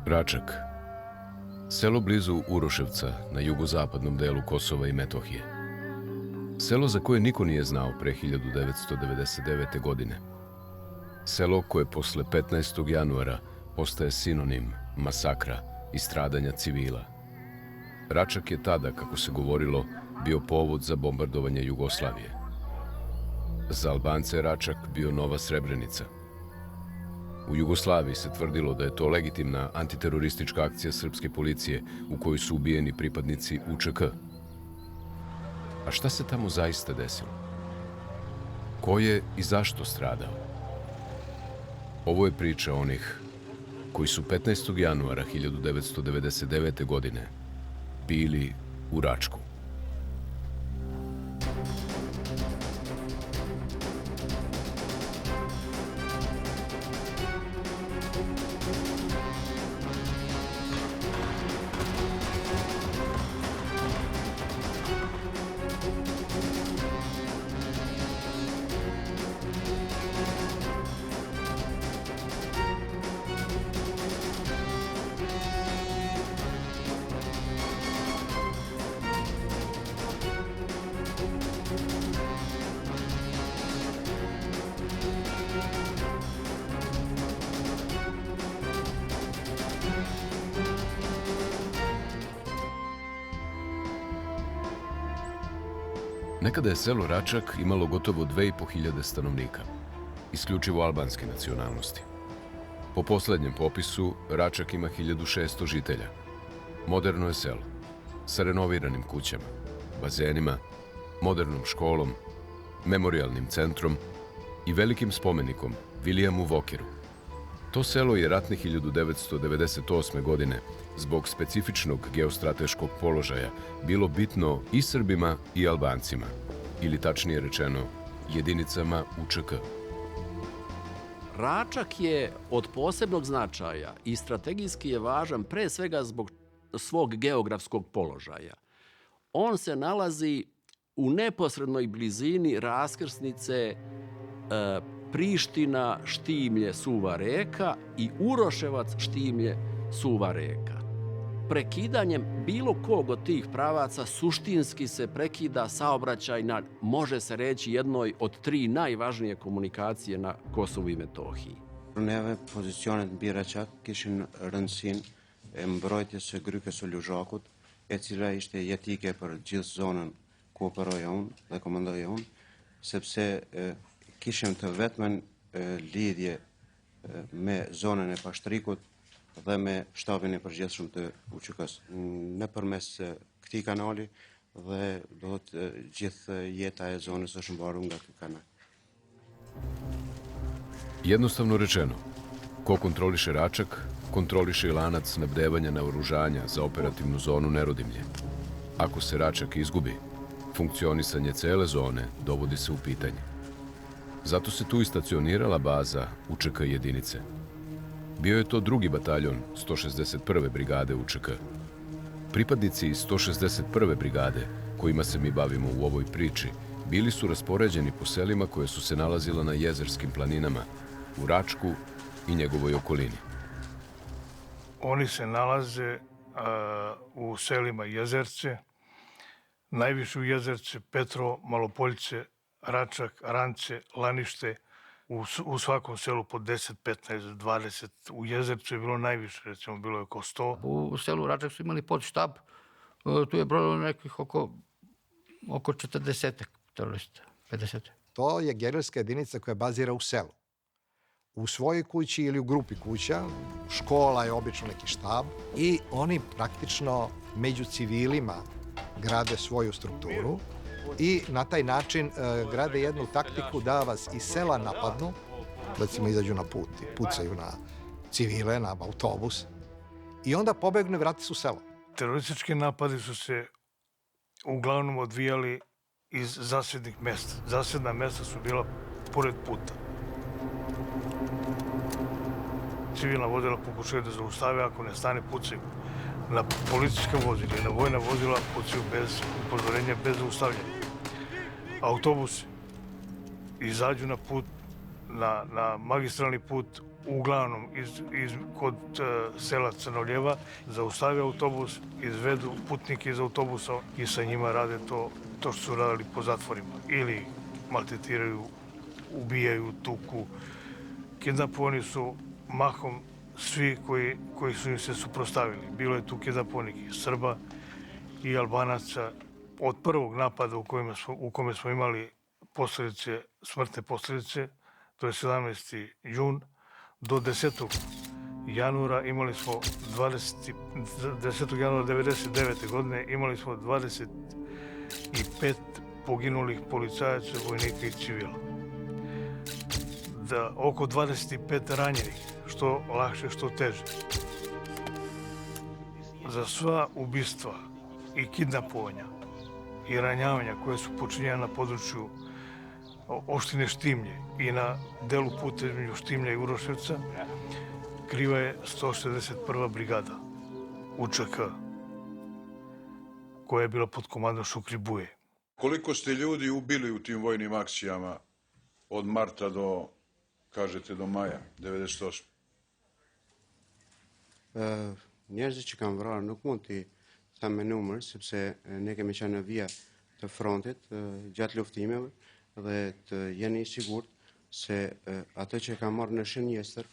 Račak. Selo blizu Uroševca na jugozapadnom delu Kosova i Metohije. Selo za koje niko nije znao pre 1999. godine. Selo koje posle 15. januara postaje sinonim masakra i stradanja civila. Račak je tada, kako se govorilo, bio povod za bombardovanje Jugoslavije. Za Albance je Račak bio nova Srebrenica. U Jugoslaviji se tvrdilo da je to legitimna antiteroristička akcija srpske policije u kojoj su ubijeni pripadnici UČK. A šta se tamo zaista desilo? Ko je i zašto stradao? Ovo je priča onih koji su 15. januara 1999. godine bili u Račku. Nekada je selo Račak imalo gotovo 2500 stanovnika, isključivo albanske nacionalnosti. Po poslednjem popisu, Račak ima 1600 žitelja. Moderno je selo, sa renoviranim kućama, bazenima, modernom školom, memorialnim centrom i velikim spomenikom Vilijamu Vokeru. To selo je ratne 1998. godine zbog specifičnog geostrateškog položaja bilo bitno i Srbima i Albancima, ili tačnije rečeno, jedinicama UČK. Račak je od posebnog značaja i strategijski je važan pre svega zbog svog geografskog položaja. On se nalazi u neposrednoj blizini raskrsnice Priština, Štimlje, Suva reka i Uroševac, Štimlje, Suva reka. Prekidanjem bilo kog od tih pravaca suštinski se prekida saobraćaj na, može se reći, jednoj od tri najvažnije komunikacije na Kosovu i Metohiji. Neve pozicionet mbi Račak kishin rëndësinë e mbrojtjes së grykës së Luzhakut, e cila ishte jetike për gjithë zonën ku operoja unë dhe komandoja unë, sepse kishim të vetmen lidhje me zonën e Pashtrikut dhe me shtabin e përgjithshëm të UÇK-s. Nëpërmes këtij kanali dhe do të gjithë jeta e zonës është mbarur nga ky kanal. Jednostavno rečeno, ko kontroliše Račak, kontroliše i lanac snabdevanja naoružanja za operativnu zonu Nerodimlje. Ako se Račak izgubi, funkcionisanje cele zone dovodi se u pitanje. Zato se tu i stacionirala baza UČK jedinice. Bio je to drugi bataljon 161. brigade UČK. Pripadnici iz 161. brigade, kojima se mi bavimo u ovoj priči, bili su raspoređeni po selima koje su se nalazila na jezerskim planinama, u Račku i njegovoj okolini. Oni se nalaze u selima Jezerce, najviše u Jezerce, Petro, Malopoljce, Račak, Rance, Lanište, u svakom selu po 10, 15, 20. U Jezercu je bilo najviše, recimo bilo je oko 100. U selu Račak su imali podštab, tu je brojilo nekih oko 40 terorista, 50. To je gerilska jedinica koja bazira u selu. U svojoj kući ili u grupi kuća, škola je obično neki štab i oni praktično među civilima grade svoju strukturu i na taj način grade jednu taktiku da vas iz sela napadnu, recimo izađu na put i pucaju na civile, na autobus i onda pobegnu i vrati se u selo. Teroristički napadi su se uglavnom odvijali iz zasednih mesta. Zasedna mesta su bila pored puta. Civilna vozila pokušaju da zaustave, ako ne stane pucaju. Na policijske vozila i na vojna vozila pucaju bez upozorenja, bez zaustavljanja. Autobusi izađu na put, na magistralni put, uglavnom kod sela Crnoljeva, zaustave autobus, izvedu putnike iz autobusa i sa njima rade to što su radili po zatvorima. Ili maltretiraju, ubijaju, tuku. Kidnapovani su mahom svi koji su im se suprotstavili. Bilo je tu kidnapovanih i Srba i Albanaca. Od prvog napada u kome smo imali smrtne posljedice, to je 17. jun, do 10. januara imali smo 10. januara 1999. godine imali smo 25 poginulih policajaca, vojnika i civila. Oko 25 ranjenih, što lakše, što teže. Za sva ubistva i kidnapovanja i ranjavanja koje su počinjena na području opštine Štimlje i na delu puta između Štimlja i Uroševca, kriva je 161. brigada UČK, koja je bila pod komandom Šukri Buje. Koliko ste ljudi ubili u tim vojnim akcijama od marta do, kažete, do maja 98? Njerëzit që kanë vrarë nuk mund t'i them me numër, sepse ne kemi qenë në vija të frontit gjatë luftimeve dhe të jeni i sigurt se atë që e kam marrë në shënjestër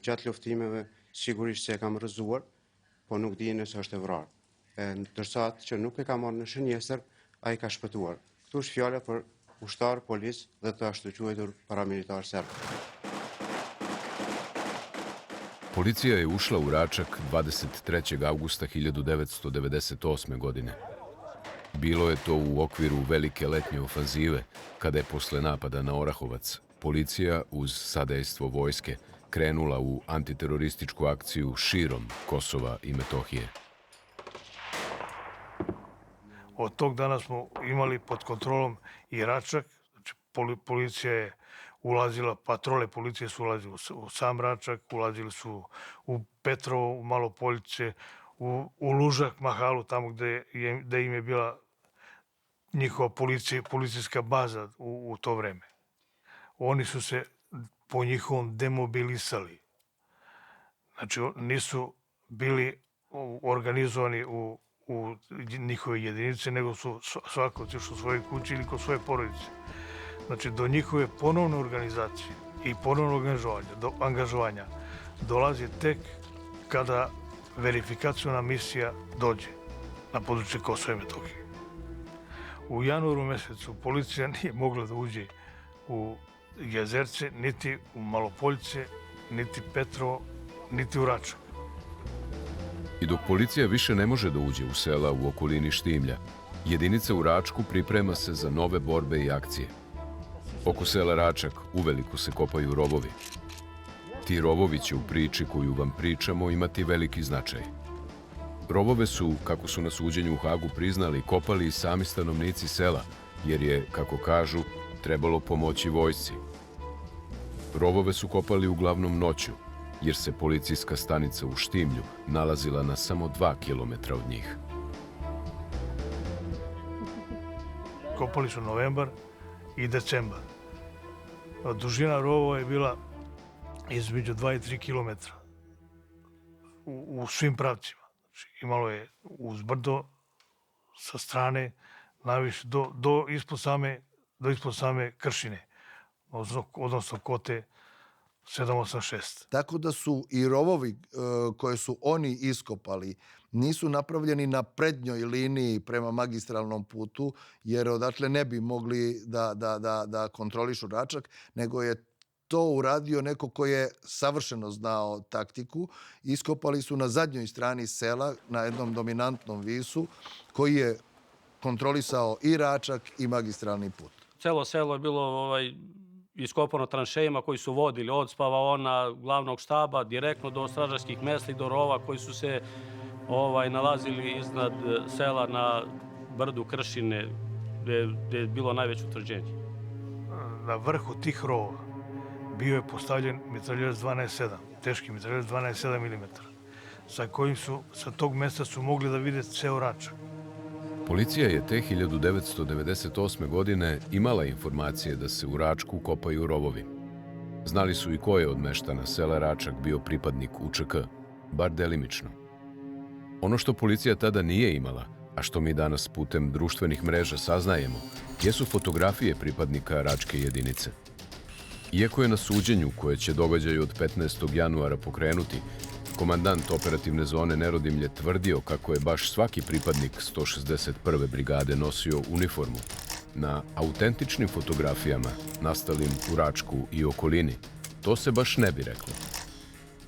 gjatë luftimeve sigurisht se e kam rrëzuar, po nuk di nëse është e vrarë. Ndërsa atë që nuk e kam marrë në shënjestër, ai ka shpëtuar. Këtu është fjala për ushtar, polis dhe të ashtu quajtur paramilitar serb. Policija je ušla u Račak 23. augusta 1998. godine. Bilo je to u okviru velike letnje ofanzive, kada je posle napada na Orahovac policija uz sadejstvo vojske krenula u antiterorističku akciju širom Kosova i Metohije. Od tog dana smo imali pod kontrolom i Račak, znači policija je ulazila, patrole policije su ulazile u sam Račak, ulazili su u Petrovo, u Malopoljice, u Lužak, Mahalu, tamo gde im je bila njihova policijska baza u to vreme. Oni su se po njihovom demobilisali. Znači, nisu bili organizovani u njihove jedinice, nego su svako otišao u svoje kući ili kod svoje porodice. Znači, do njihove ponovne organizacije i ponovnog angažovanja dolazi tek kada verifikaciona misija dođe na područje Kosova i Metohije. U januaru mesecu policija nije mogla da uđe u Jezerce, niti u Malopoljice, niti Petrovo, niti u Račak. I dok policija više ne može da uđe u sela u okolini Štimlja, jedinica u Račku priprema se za nove borbe i akcije. Oko sela Račak uveliko se kopaju rovovi. Ti rovovi će u priči koju vam pričamo imati veliki značaj. Rovove su, kako su na suđenju u Hagu priznali, kopali i sami stanovnici sela, jer je, kako kažu, trebalo pomoći vojsci. Rovove su kopali uglavnom noću, jer se policijska stanica u Štimlju nalazila na samo 2 kilometra od njih. Kopali su novembar i decembar. Dužina rovova je bila između 2 i 3 kilometra u svim pravcima. Znači, imalo je uz brdo sa strane najviše do ispod same Kršine, odnosno kote 786. Tako da su i rovovi koje su oni iskopali nisu napravljeni na prednjoj liniji prema magistralnom putu, jer odatle ne bi mogli da kontrolišu Račak, nego je to uradio neko ko je savršeno znao taktiku. Iskopali su na zadnjoj strani sela, na jednom dominantnom visu, koji je kontrolisao i Račak i magistralni put. Celo selo je bilo iskopano tranšejima koji su vodili od spavaona glavnog štaba direktno do stražarskih mesta i do rova koji su se nalazili iznad sela na brdu Kršine, gde je bilo najveće utvrđenje. Na vrhu tih rova bio je postavljen mitraljez 12.7, teški mitraljez 12.7 mm, sa kojim sa tog mesta su mogli da vide ceo Račak. Policija je te 1998. godine imala informacije da se u Račku kopaju rovovi. Znali su i ko je od meštana sela Račak bio pripadnik UČK, bar delimično. Ono što policija tada nije imala, a što mi danas putem društvenih mreža saznajemo, jesu fotografije pripadnika Račke jedinice. Iako je na suđenju, koje će događaj od 15. januara pokrenuti, komandant operativne zone Nerodimlje tvrdio kako je baš svaki pripadnik 161. brigade nosio uniformu, na autentičnim fotografijama nastalim u Račku i okolini, to se baš ne bi reklo.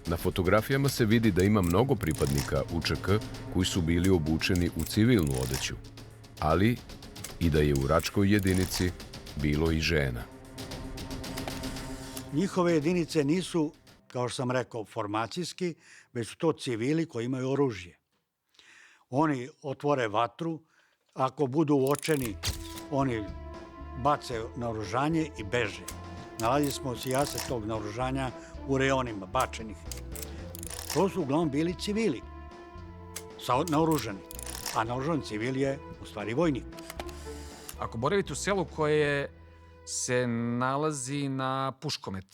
Na fotografijama se vidi da ima mnogo pripadnika UČK koji su bili obučeni u civilnu odeću, ali i da je u Račkoj jedinici bilo i žena. Njihove jedinice nisu, kao što sam rekao, formacijski, već su to civili koji imaju oružje. Oni otvore vatru, ako budu uočeni, oni bace naoružanje i beže. Nalazili smo sijaset tog naoružanja u reonima bačenih. To su uglavnom bili civili, naoružani. A naoružan civil je u stvari vojnik. Ako boravite u selu koje se nalazi na puškomet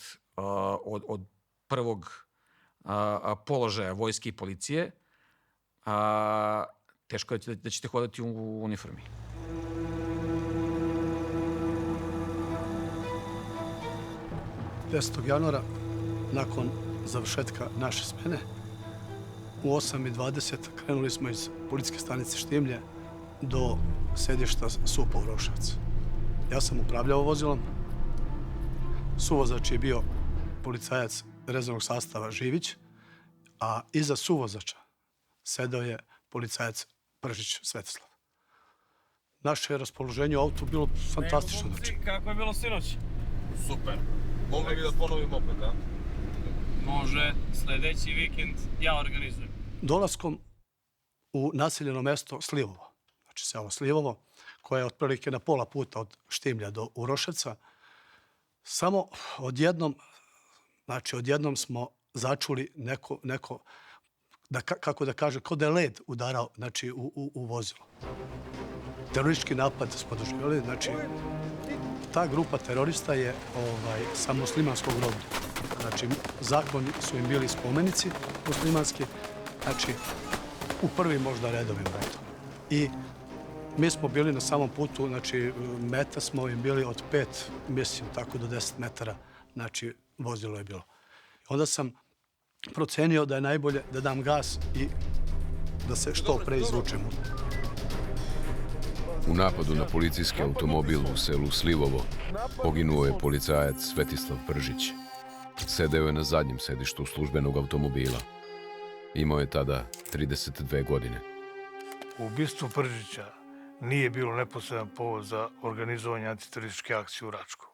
od prvog položaja vojske i policije, teško je da ćete hodati u uniformi. Januara, nakon završetka naše smene, u 8:20 krenuli smo iz policijske stanice Štimlje do sedišta SUP-a u Uroševcu. Ja sam upravljao vozilom, suvozač je bio policajac rezervnog sastava Živić, a iza suvozača sedao je policajac Pržić Svetislav. Naše raspoloženje u autu bilo fantastično. Kako je bilo sinoć? Super. Mogli bi da ponovimo opet, da? Može, sledeći vikend ja organizujem. Dolaskom u naseljeno mesto Slivovo, znači selo Slivovo, koje je otprilike na pola puta od Štimlja do Uroševca, samo odjednom smo začuli neko kako da kaže, kao da je led udarao, znači, u vozilo. Teroristički napad smo doživjeli, znači, ta grupa terorista je sa muslimanskog rodu. Znači, zakloni su im bili spomenici muslimanski, znači, u prvim možda redovima. I mi smo bili na samom putu, znači, meta smo im bili od 5, mislim, tako do 10 metara, znači, vozilo je bilo. Onda sam procenio da je najbolje da dam gas i da se što pre izvučemo. U napadu na policijski automobil u selu Slivovo poginuo je policajac Svetislav Pržić. Sedeo je na zadnjem sedištu službenog automobila. Imao je tada 32 godine. U ubistvu Pržića nije bilo neposredan povod za organizovanje antiterorističke akcije u Račku.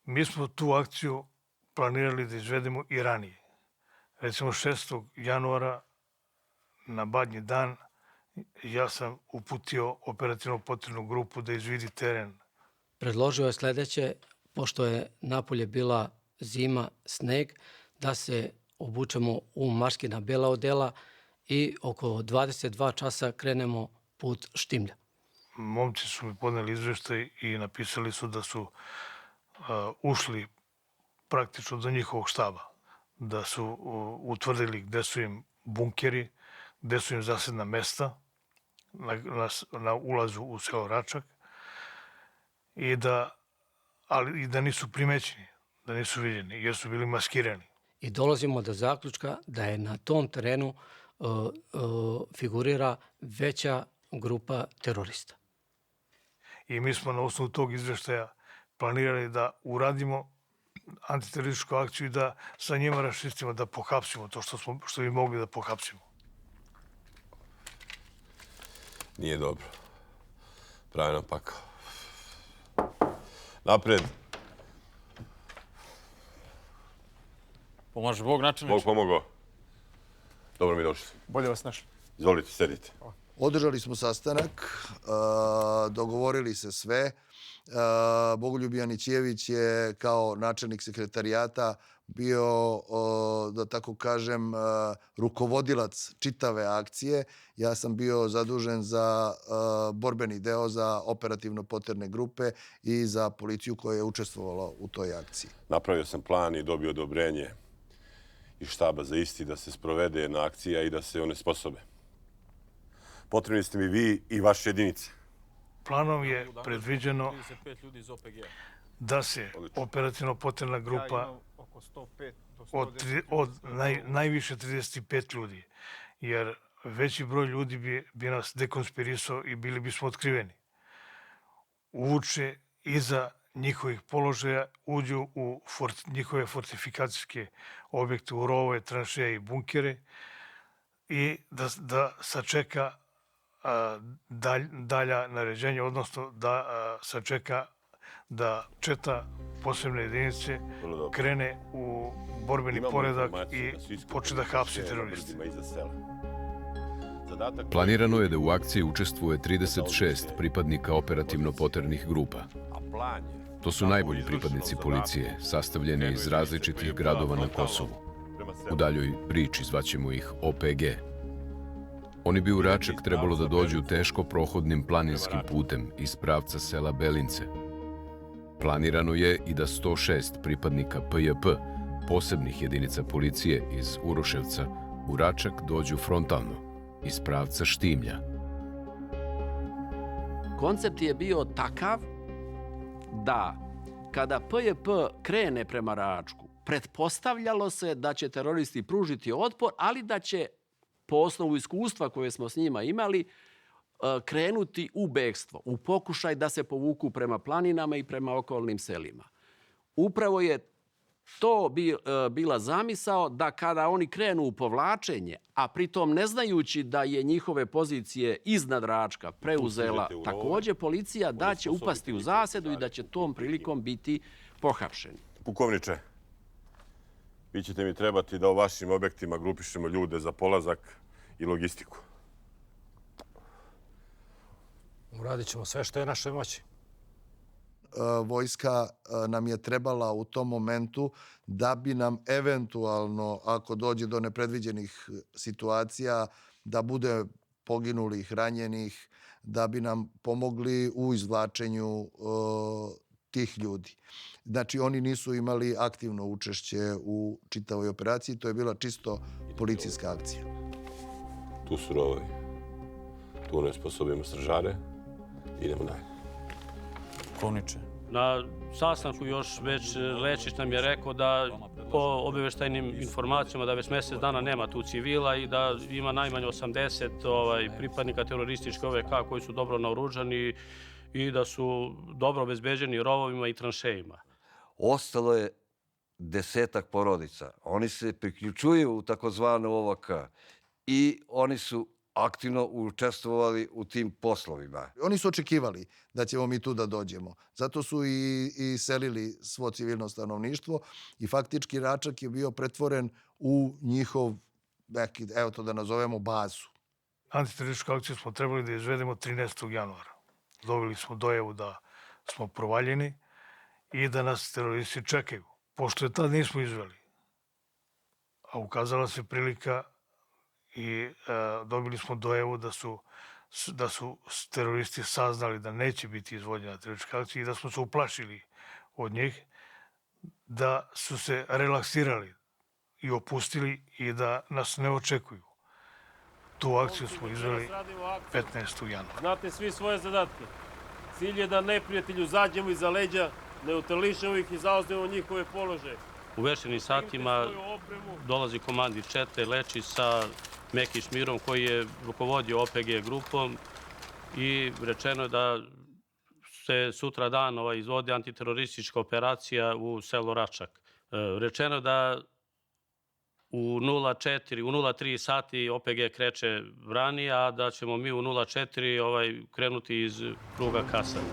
Mi smo tu akciju planirali da izvedemo i ranije. Recimo 6. januara na Badnji dan ja sam uputio operativno potrebnu grupu da izvidi teren. Predložio je sledeće, pošto je napolje bila zima, sneg, da se obučemo u maškina bela odela i oko 22 časa krenemo put Štimlja. Momci su mi podneli izveštaj i napisali su da su ušli praktično do njihovog štaba, da su utvrdili gde su im bunkeri, gde su im zasedna mesta na ulazu u selo Račak i da nisu primećeni, da nisu viđeni, jer su bili maskirani. I dolazimo do zaključka da je na tom terenu figurira veća grupa terorista. I mi smo na osnovu tog izveštaja planirali da uradimo antiterorističku akciju i da sa njima raščistimo, da pohapsimo to što bi mogli da pohapsimo. Nije dobro. Pravi nam pakao. Napred. Pomaže Bog, načelniče. Bog pomogao. Dobro mi došli. Bolje vas našli. Izvolite, sedite. Održali smo sastanak, dogovorili se sve. Bogoljub Janićević je kao načelnik sekretarijata bio, da tako kažem, rukovodilac čitave akcije. Ja sam bio zadužen za borbeni deo, za operativno-poterne grupe i za policiju koja je učestvovala u toj akciji. Napravio sam plan i dobio odobrenje iz štaba za isti da se sprovede jedna akcija i da se one sposobe. Potrebni ste mi vi i vaše jedinice. Planom je predviđeno da se operativno-potrebna grupa od najviše 35 ljudi, jer veći broj ljudi bi nas dekonspirisao i bili bismo otkriveni. Uvuče iza njihovih položaja, uđu u njihove fortifikacijske objekte, u rovove, tranšeje i bunkere i da sačeka dalja naređenja, odnosno da sačeka da četa posebne jedinice krene u borbeni poredak i počne da hapsi teroriste. Planirano je da u akciji učestvuje 36 pripadnika operativno-potrebnih grupa. To su najbolji pripadnici policije, sastavljeni iz različitih gradova na Kosovu. U daljoj priči zvaćemo ih OPG. Oni bi u Račak trebalo da dođu teško prohodnim planinskim putem iz pravca sela Belince. Planirano je i da 106 pripadnika PJP, posebnih jedinica policije iz Uroševca, u Račak dođu frontalno, iz pravca Štimlja. Koncept je bio takav da kada PJP krene prema Račku, pretpostavljalo se da će teroristi pružiti otpor, ali da će, po osnovu iskustva koje smo s njima imali, krenuti u bekstvo, u pokušaj da se povuku prema planinama i prema okolnim selima. Upravo je to bila zamisao da kada oni krenu u povlačenje, a pritom ne znajući da je njihove pozicije iznad Račka preuzela također policija, da će upasti u zasedu i da će tom prilikom biti pohapšeni. Pukovniče, vi ćete mi trebati da u vašim objektima grupišemo ljude za polazak i logistiku. Uradit ćemo sve što je našoj moći. Vojska nam je trebala u tom momentu da bi nam eventualno, ako dođe do nepredviđenih situacija, da bude poginulih, ranjenih, da bi nam pomogli u izvlačenju tih ljudi. Znači, oni nisu imali aktivno učešće u čitavoj operaciji, to je bila čisto policijska akcija. Tu su rovovi. Tu nesposobimo stražare. Idemo dalje. Pukovniče. Na sastanku još već Lečić nam je rekao da po obavještajnim informacijama da već mjesec dana nema tu civila i da ima najmanje 80 pripadnika terorističke OVK koji su dobro naoružani i da su dobro obezbeđeni rovovima i tranšejima. Ostalo je 10 porodica. Oni se priključuju u takozvanu OVK i oni su aktivno učestvovali u tim poslovima. Oni su očekivali da ćemo mi tu da dođemo. Zato su i selili svo civilno stanovništvo i faktički Račak je bio pretvoren u njihov, evo to da nazovemo, bazu. Antiterorističku akciju smo trebali da izvedemo 13. januara. Dobili smo dojavu da smo provaljeni i da nas teroristi čekaju. Pošto je tad nismo izveli, a ukazala se prilika i dobili smo dojavu da su teroristi saznali da neće biti izvođena teroristička akcija i da smo se uplašili od njih, da su se relaksirali i opustili i da nas ne očekuju. Tu akciju smo izveli 15. januara. Znate svi svoje zadatke. Cilj je da neprijatelju zađemo iza leđa, neutrališemo ih i zauzmemo njihove položaje. U večernjim satima dolazi komandir čete Lečić sa Mekić Mirom koji je rukovodio OPG grupom i rečeno je da se sutra dan izvodi antiteroristička operacija u selu Račak. Rečeno je da u 03 sati OPG kreće ranije, a da ćemo mi u 04 krenuti iz kruga kasarne.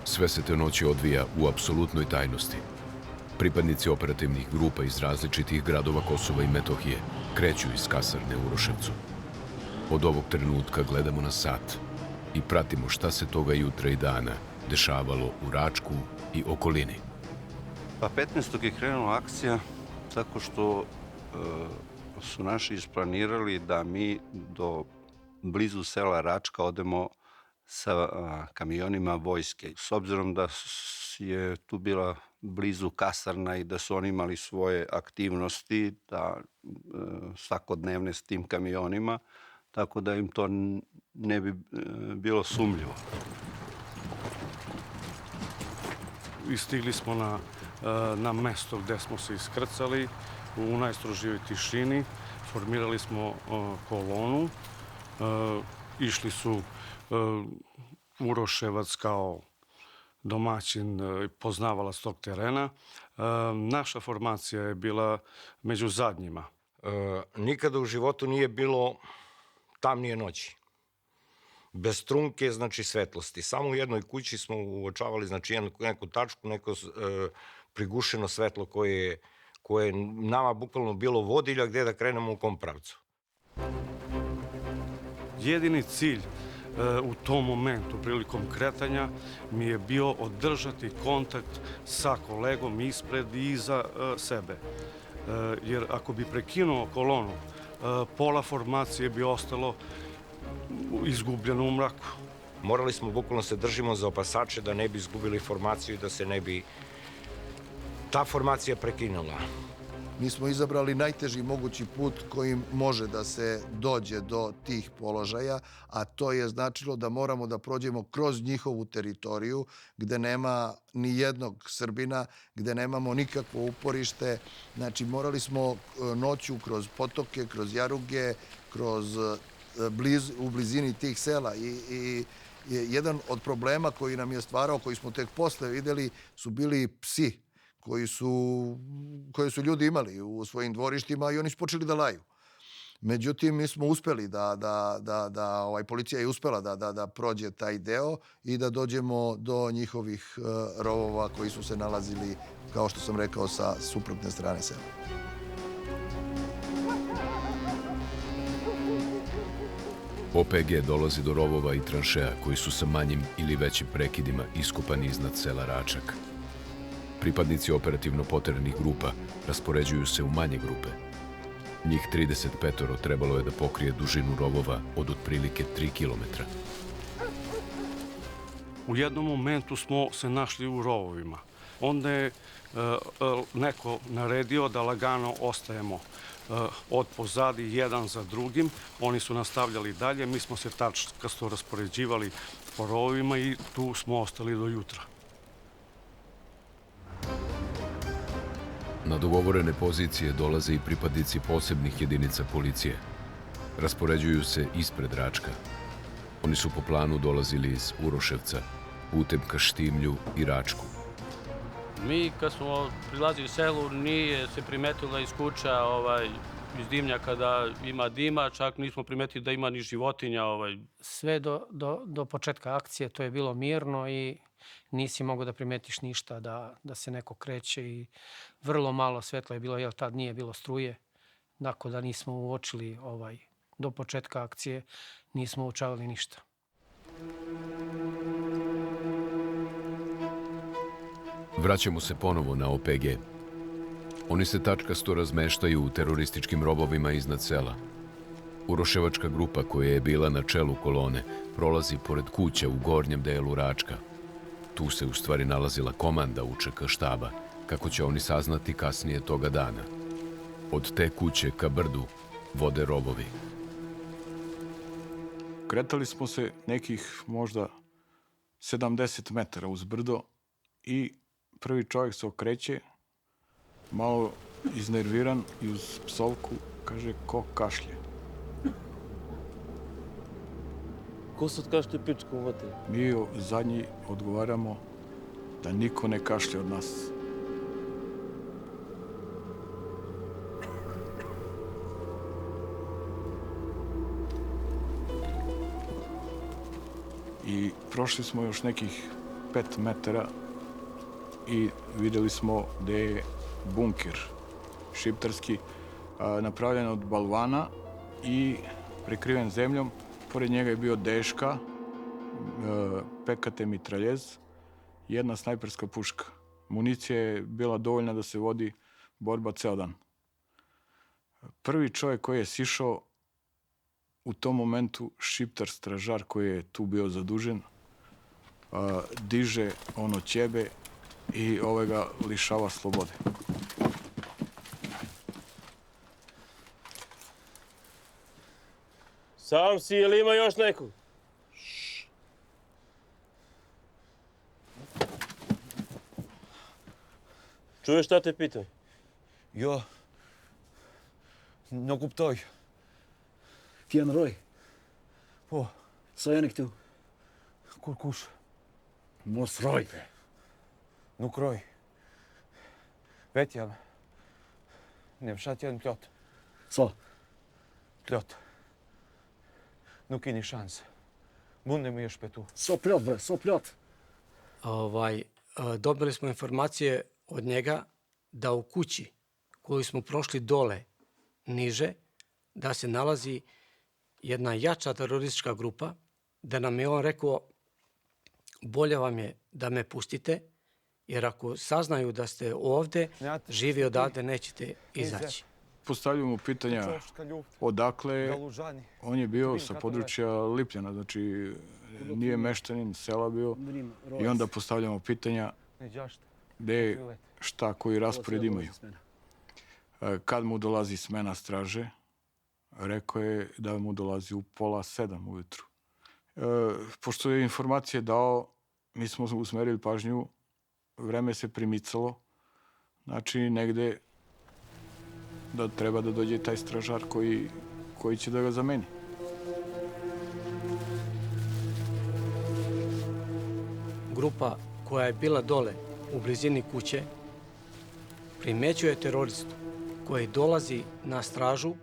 Sve se te noći odvija u apsolutnoj tajnosti. Pripadnici operativnih grupa iz različitih gradova Kosova i Metohije kreću iz kasarne u Uroševcu. Od ovog trenutka gledamo na sat i pratimo šta se toga jutra i dana dešavalo u Račku i okolini. Pa 15. je krenula akcija tako što su naši isplanirali da mi do blizu sela Račka odemo sa kamionima vojske. S obzirom da je tu bila blizu kasarna i da su oni imali svoje aktivnosti da svakodnevne s tim kamionima, tako da im to ne bi bilo sumljivo. I stigli smo na mesto gde smo se iskrcali u najstrožijoj tišini. Formirali smo kolonu. Išli su Uroševac kao domaćin, poznavalac tog terena. Naša formacija je bila među zadnjima. Nikada u životu nije bilo tamnije noći. Bez trunke, znači svetlosti. Samo u jednoj kući smo uočavali znači, neku tačku, neko prigušeno svetlo koje je nama bukvalno bilo vodilja gde da krenemo u kom pravcu. Jedini cilj u tom momentu, prilikom kretanja, mi je bio održati kontakt sa kolegom ispred i iza sebe. Jer ako bi prekinuo kolonu, pola formacije bi ostalo izgubljeno u mraku. Morali smo bukvalno se držimo za opasače da ne bi izgubili formaciju i da se ne bi ta formacija prekinula. Mi smo izabrali najteži mogući put kojim može da se dođe do tih položaja, a to je značilo da moramo da prođemo kroz njihovu teritoriju, gde nema ni jednog Srbina, gde nemamo nikakvo uporište. Znači, morali smo noću kroz potoke, kroz jaruge, u blizini tih sela. I jedan od problema koji nam je stvarao, koji smo tek posle videli, su bili psi koje su ljudi imali u svojim dvorištima i oni su počeli da laju. Međutim, mi smo uspeli policija je uspela da prođe taj deo i da dođemo do njihovih rovova koji su se nalazili, kao što sam rekao, sa suprotne strane sela. OPG dolazi do rovova i tranšeja koji su sa manjim ili većim prekidima iskopani iznad sela Račak. Pripadnici operativno poterenih grupa raspoređuju se u manje grupe. Njih 35 trebalo je da pokrije dužinu rovova od otprilike 3 kilometra. U jednom momentu smo se našli u rovovima. Onda je neko naredio da lagano ostajemo od pozadi jedan za drugim. Oni su nastavljali dalje, mi smo se tačkasto raspoređivali po rovovima i tu smo ostali do jutra. Na dogovorene pozicije dolaze i pripadnici posebnih jedinica policije. Raspoređuju se ispred Račka. Oni su po planu dolazili iz Uroševca, putem ka Štimlju i Račku. Mi kad smo prilazili selu nije se primetilo iz kuća iz dimnjaka da ima dima, čak nismo primetili da ima ni životinja. Sve do početka akcije to je bilo mirno i nisi mogao da primetiš ništa, da se neko kreće i vrlo malo svetla je bilo, jer tad nije bilo struje. Dakle, da nismo uočili do početka akcije, nismo uočavali ništa. Vraćamo se ponovo na OPG. Oni se tačkasto razmeštaju u terorističkim rovovima iznad sela. Uroševačka grupa koja je bila na čelu kolone prolazi pored kuća u gornjem delu Račka. Tu se u stvari nalazila komanda UČK štaba, kako će oni saznati kasnije toga dana. Od te kuće ka brdu vode rovovi. Kretali smo se nekih možda 70 metara uz brdo i prvi čovjek se okreće, malo iznerviran i uz psovku kaže ko kašlje. Ko sad kašlje pičku uvati? Mi zadnji odgovaramo da niko ne kašlje od nas. I prošli smo još nekih 5 metara i videli smo da je bunker šiptarski napravljen od balvana i prekriven zemljom. Pored njega je bio deška, PKT mitraljez jedna snajperska puška. Municija je bila dovoljna da se vodi borba ceo dan. Prvi čovjek koji je sišao u tom momentu, šiptar stražar koji je tu bio zadužen, diže ono ćebe i ga lišava slobode. Sam si, ili ima još nekog? Čuješ šta te pitam? Ja, nog op tuig. Tien Roy. Oh, Sa je nek tu? Kurkuš. Mos Roy. Nuk roj. Vet jam. Nem shat janë plot. Sa? Plot. Nuk keni shanse. Mundem je shpetu. So plot, bre, so plot. Dobili smo informacije od njega da u kući koju smo prošli dole, niže, da se nalazi jedna jača teroristička grupa, da nam je on rekao bolje vam je da me pustite, jer ako saznaju da ste ovde, živi odavde nećete izaći. Postavljamo mu pitanja odakle. On je bio sa područja Lipljana, znači nije meštanin, sela bio. I onda postavljamo pitanja gde, šta, koji raspored imaju. Kad mu dolazi smena straže, rekao je da mu dolazi u 6:30 ujutru. Pošto je informacije dao, mi smo usmerili pažnju, vreme se primicalo, znači negde da treba da dođe taj stražar koji će da ga zameni. Grupa koja je bila dole u blizini kuće primećuje teroristu koji dolazi na stražu,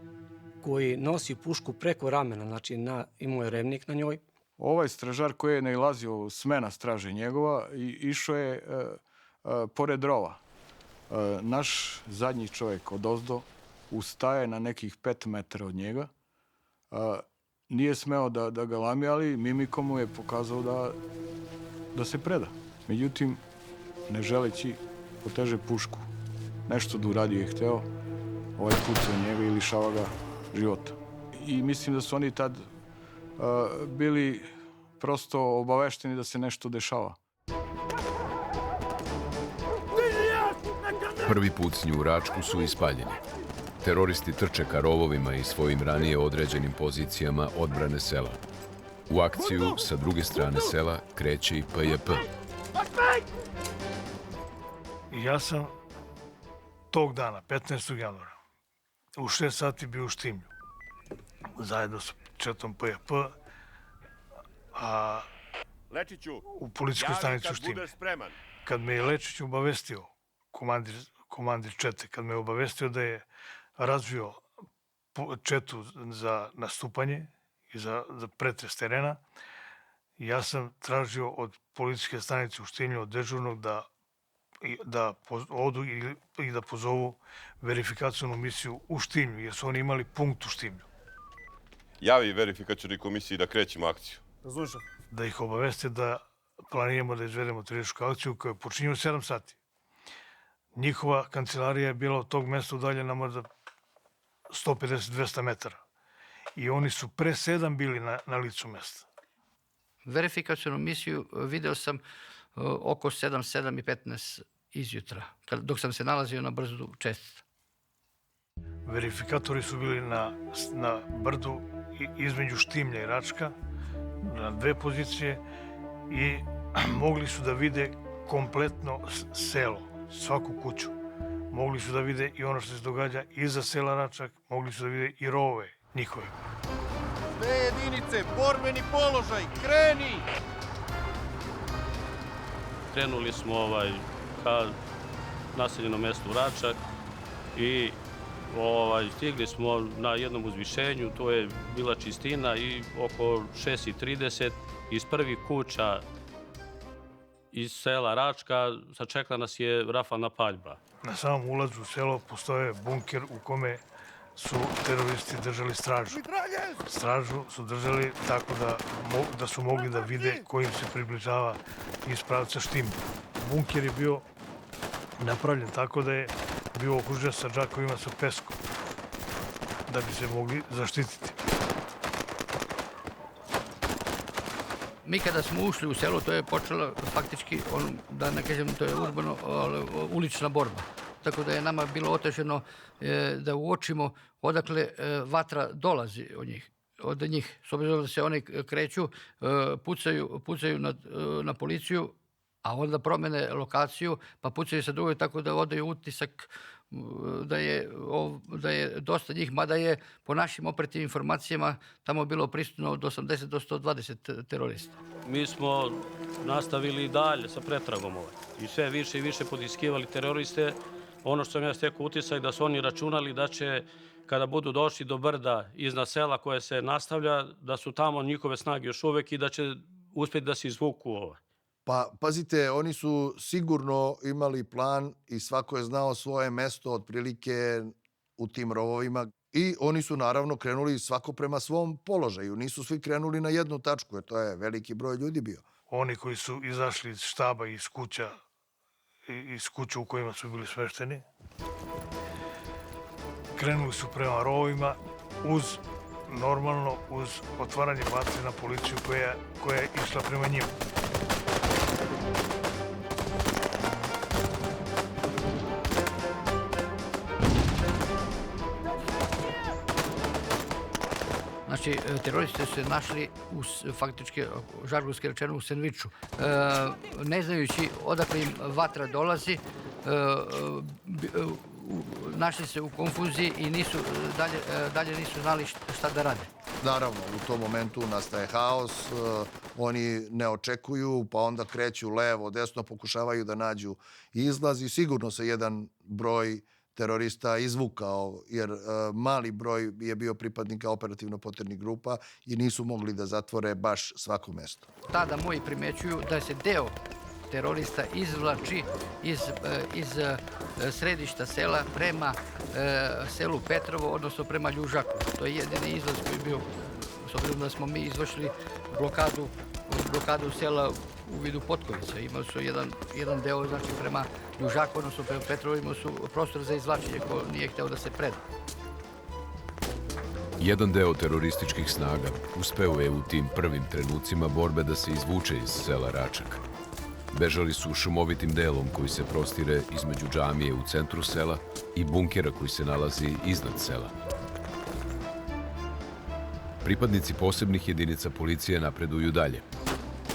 koji nosi pušku preko ramena, znači imao je revnik na njoj. Ovaj stražar koji je nailazio, smena straže njegova, išao je pored rova. Naš zadnji čovjek odozdo ustaje na nekih 5 metara od njega. Nije smeo da ga lami, ali mimikom mu je pokazao da se preda. Međutim, ne želeći, poteže pušku. Nešto da uradi je hteo, ovaj puca u njega i lišava ga života. I mislim da su oni tad bili prosto obavešteni da se nešto dešava. Prvi pucnji u Račku su ispaljeni. Teroristi trče ka rovovima i svojim ranije određenim pozicijama odbrane sela. U akciju sa druge strane sela kreće i PJP. Ja sam tog dana, 15. januara, u 6 sati bio u Štimlju, zajedno sa četom PJP, a u policijskoj stanici u Štimlju. Kad me je Lečić obavestio, komandir čete, kad me je obavestio da je razvio četu za nastupanje i za pretres terena, ja sam tražio od policijske stanice u Štimlju, od dežurnog, da odu i da pozovu verifikacionu misiju u Štimlju, jer su oni imali punkt u Štimlju. Javi verifikacioni komisiji da krećemo akciju. Da ih obaveste da planiramo da izvedemo terorističku akciju koja počinje u 7 sati. Njihova kancelarija je bila od tog mesta udaljena možda 150-200 metara. I oni su pre 7 bili na licu mesta. Verifikacionu misiju video sam oko 7:15 izjutra, dok sam se nalazio na brdu Čestica. Verifikatori su bili na brdu između Štimlja i Račka, na 2 pozicije, i mogli su da vide kompletno selo, svaku kuću. Mogli su da vide i ono što se događa iza sela Račak, mogli su da vide i rovove njihove. Sve jedinice, borbeni položaj, kreni! Krenuli smo ka naseljenom mestu Račak i stigli smo na jednom uzvišenju, to je bila čistina, i oko 6:30 iz prvih kuća iz sela Račka sačekala nas je rafalna paljba. Na samom ulazu u selo postoje bunker u kome su teroristi držali stražu. Stražu su držali tako da su mogli da vide ko im se približava iz pravca Štimlja. Bunker je bio napravljen tako da je bio okružen sa džakovima sa peskom, da bi se mogli zaštititi. Mi kada smo ušli u selo, to je počela faktički, da ne kažem, to je urbano, ulična borba. Tako da je nama bilo oteženo da uočimo odakle vatra dolazi od njih. S obzirom da se oni kreću, pucaju na policiju, a onda promene lokaciju, pa pucaju sa drugoj, tako da odaju utisak da je dosta njih, mada je po našim operativnim informacijama tamo bilo prisutno od 80 do 120 terorista. Mi smo nastavili dalje sa pretragom i sve više i više potiskivali teroriste. Ono što sam ja stekao utisak da su oni računali da će, kada budu došli do brda iznad sela koje se nastavlja, da su tamo njihove snage još uvek i da će uspjeti da se izvuku. Pa, pazite, oni su sigurno imali plan i svako je znao svoje mesto otprilike u tim rovovima i oni su naravno krenuli svako prema svom položaju. Nisu svi krenuli na jednu tačku, jer to je veliki broj ljudi bio. Oni koji su izašli iz štaba i iz kuća u kojima su bili smešteni, krenuli su prema rovovima uz otvaranje vatre na policiju koja je išla prema njima. Znači, teroristi su se našli, faktički, žargonski rečeno, u sendviču. Ne znajući odakle im vatra dolazi, našli se u konfuziji i dalje nisu znali šta da rade. Naravno, u tom momentu nastaje haos, oni ne očekuju, pa onda kreću levo, desno, pokušavaju da nađu izlaz i sigurno se jedan broj terorista izvukao, jer mali broj je bio pripadnika operativno-poternih grupa i nisu mogli da zatvore baš svako mesto. Tada moji primećuju da se deo terorista izvlači iz središta sela prema selu Petrovo, odnosno prema Ljužaku. To je jedini izlaz koji je bio, s obzirom da smo mi izvršili blokadu sela u vidu Potkovica. Imali su jedan deo, znači, prema Ljužaku, odnosno prema Petrovu, imali su prostor za izvlačenje ko nije hteo da se preda. Jedan deo terorističkih snaga uspeo je u tim prvim trenucima borbe da se izvuče iz sela Račak. Bežali su šumovitim delom koji se prostire između džamije u centru sela i bunkera koji se nalazi iznad sela. Pripadnici posebnih jedinica policije napreduju dalje.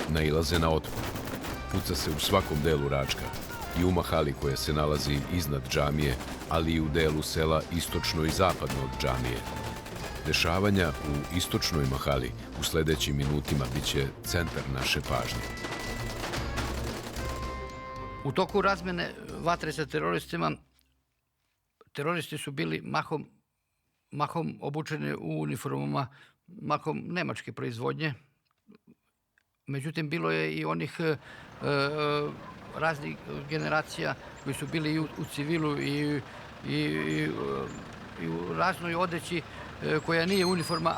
Nailaze na otpor. Puca se u svakom delu Račka i u mahali koja se nalazi iznad džamije, ali i u delu sela istočno i zapadno od džamije. Dešavanja u istočnoj mahali u sledećim minutima biće centar naše pažnje. U toku razmene vatre sa teroristima, teroristi su bili mahom obučeni u uniformama, mahom nemačke proizvodnje. Međutim, bilo je i onih raznih generacija koji su bili i u civilu i u raznoj odeći koja nije uniforma,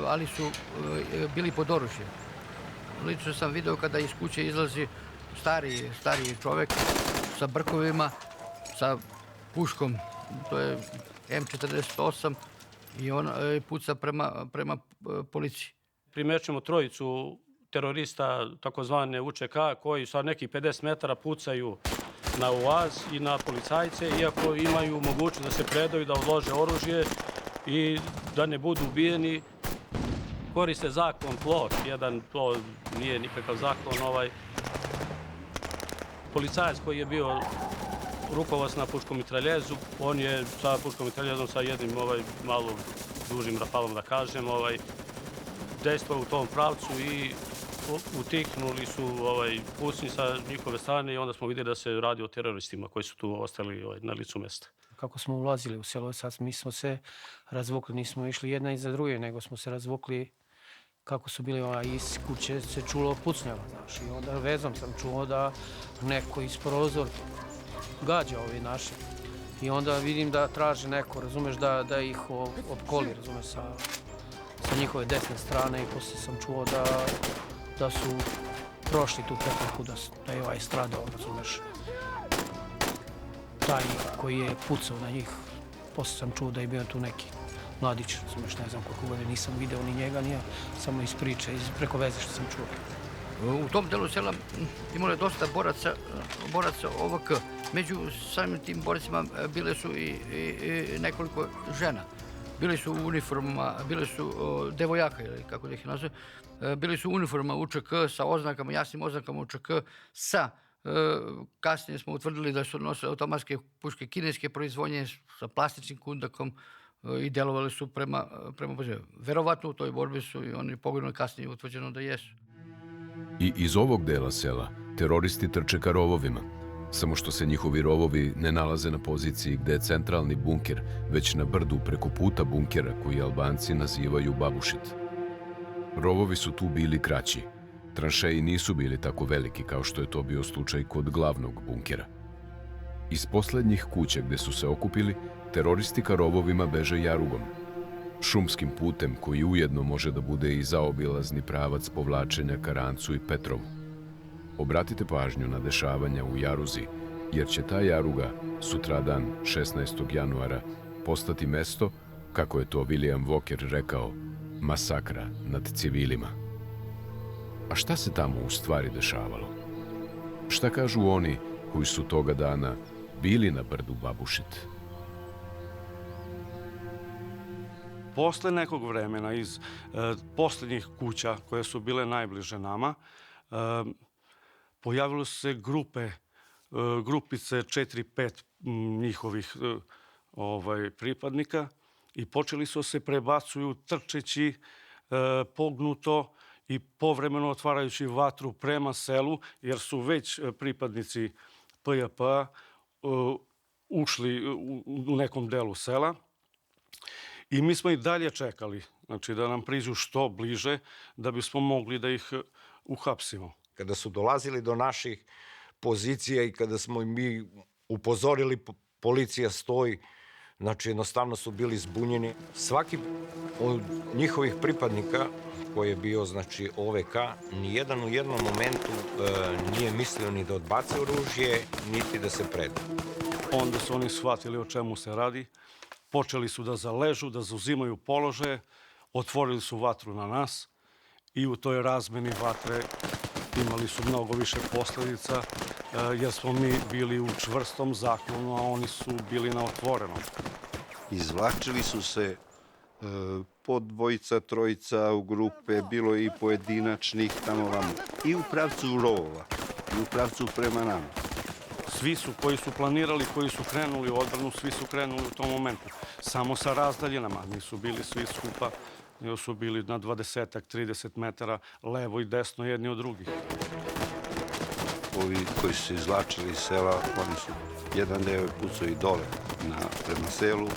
ali su bili pod oružjem. Lično sam video kada iz kuće izlazi stariji čovek sa brkovima, sa puškom, to je M48, i on puca prema policiji. Primećujemo trojicu terorista, takozvane UČK, koji sa nekih 50 metara pucaju na UAZ i na policajce, iako imaju mogućnost da se predaju, da odlože oružje i da ne budu ubijeni. Koriste zakon plot, to nije nikakav zakon. Policajac koji je bio rukovac na puškom mitraljezu, on je sa puškom mitraljezom sa jednim malo dužim rafalom, da kažem, dejstvao u tom pravcu i utihnuli su pucnji sa njihove strane i onda smo vidjeli da se radi o teroristima koji su tu ostali na licu mesta. Kako smo ulazili u selo, sad mi smo se razvukli, nismo išli jedna iza druge, nego smo se razvukli kako su bili iz kuće se čulo pucnjava, znaš, i onda vezom sam čuo da neko iz prozor gađa ovi naši. I onda vidim da traže neko, razumeš, da ih opkoli, razumeš, sa njihove desne strane i poslije sam čuo da su prošli tu Petrovku, da je ovaj stradao, razumeš. Taj koji je pucao na njih, poslije sam čuo da je bio tu neki mladić, razumeš, ne znam koliko godine, nisam video ni njega, nije, samo iz priče, preko veze što sam čuo. U tom delu sela imalo je dosta boraca OVK. Među samim tim borcima bile su i nekoliko žena. Bili su u uniformama, bili su devojaka, ili kako da ih nazove, bili su u uniformama UČK sa oznakama, jasnim oznakama UČK, kasnije smo utvrdili da su nosili automatske puške kineske proizvodnje sa plastičnim kundakom i delovali su prema pozivu. Verovatno u toj borbi su i oni poginuli, kasnije utvrđeno da jesu. I iz ovog dela sela teroristi trče ka rovovima, samo što se njihovi rovovi ne nalaze na poziciji gde je centralni bunker, već na brdu preko puta bunkera koji Albanci nazivaju Babušit. Rovovi su tu bili kraći. Tranšeji nisu bili tako veliki kao što je to bio slučaj kod glavnog bunkera. Iz poslednjih kuća gde su se okupili, teroristi ka rovovima beže jarugom, šumskim putem koji ujedno može da bude i zaobilazni pravac povlačenja ka Rancu i Petrovu. Obratite pažnju na dešavanja u Jaruzi, jer će ta jaruga sutradan 16. januara postati mesto, kako je to William Walker rekao, masakra nad civilima. A šta se tamo u stvari dešavalo? Šta kažu oni koji su toga dana bili na brdu Babušit? Posle nekog vremena iz poslednjih kuća koje su bile najbliže nama, pojavilo su se grupice 4-5 njihovih pripadnika i počeli su se prebacuju trčeći pognuto i povremeno otvarajući vatru prema selu, jer su već pripadnici PJP-a ušli u nekom delu sela. I mi smo i dalje čekali, znači da nam priđu što bliže, da bismo mogli da ih uhapsimo. Kada su dolazili do naših pozicija i kada smo mi upozorili policija stoji, znači jednostavno su bili zbunjeni. Svaki od njihovih pripadnika koji je bio, znači, OVK, nijedan u jednom momentu nije mislio ni da odbace oružje, niti da se preda. Onda su oni shvatili o čemu se radi. Počeli su da zaležu, da zauzimaju položaje, otvorili su vatru na nas i u toj razmeni vatre imali su mnogo više posledica, jer smo mi bili u čvrstom zaklonu, a oni su bili na otvorenom. Izvlačili su se po dvojica, trojica u grupe, bilo je i pojedinačnih tamo vamo. I u pravcu rovova, i u pravcu prema nama. Svi su koji su planirali, koji su krenuli u odbranu, svi su krenuli u tom momentu. Samo sa razdaljinama, nisu bili svi skupa, nego su bili na 20-30 metara levo i desno jedni od drugih. Ovi koji su se izvlačili iz sela, oni su jedan deo je pucao i dole prema selu.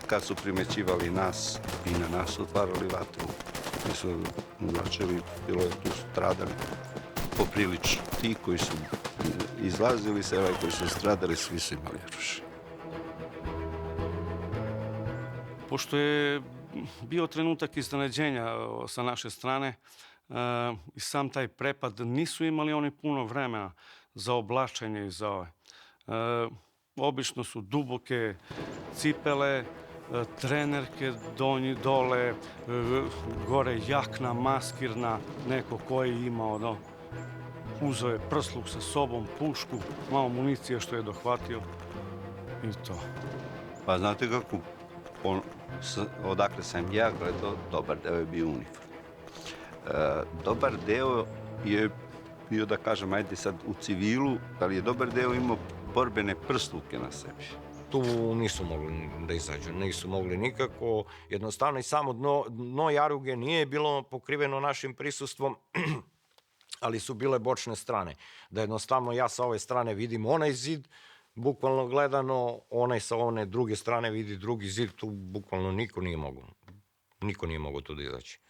Kad su primećivali nas i na nas otvarali vatru, mi su izvlačili, bilo je tu stradali poprilično. Ti koji su izlazili iz sela i koji su stradali, svi su imali oružje. Pošto je bio trenutak iznenađenja sa naše strane i sam taj prepad, nisu imali oni puno vremena za oblačenje i za ove. Obično su duboke cipele, trenerke donji dole, gore jakna, maskirna, neko ko je imao, uzeo je prsluk sa sobom, pušku, malo municije što je dohvatio i to. Pa znate kako, odakle sam ja gledao, dobar deo je bio uniform. Dobar deo je bio, da kažem, ajde sad u civilu, ali je dobar deo imao borbene prsluke na sebi. Tu nisu mogli da izađu, nisu mogli nikako. Jednostavno i samo dno jaruge nije bilo pokriveno našim prisustvom, ali su bile bočne strane. Da jednostavno ja sa ove strane vidim onaj zid, bukvalno gledano, onaj sa one druge strane vidi drugi zid, tu bukvalno niko nije mogao tu da izaći.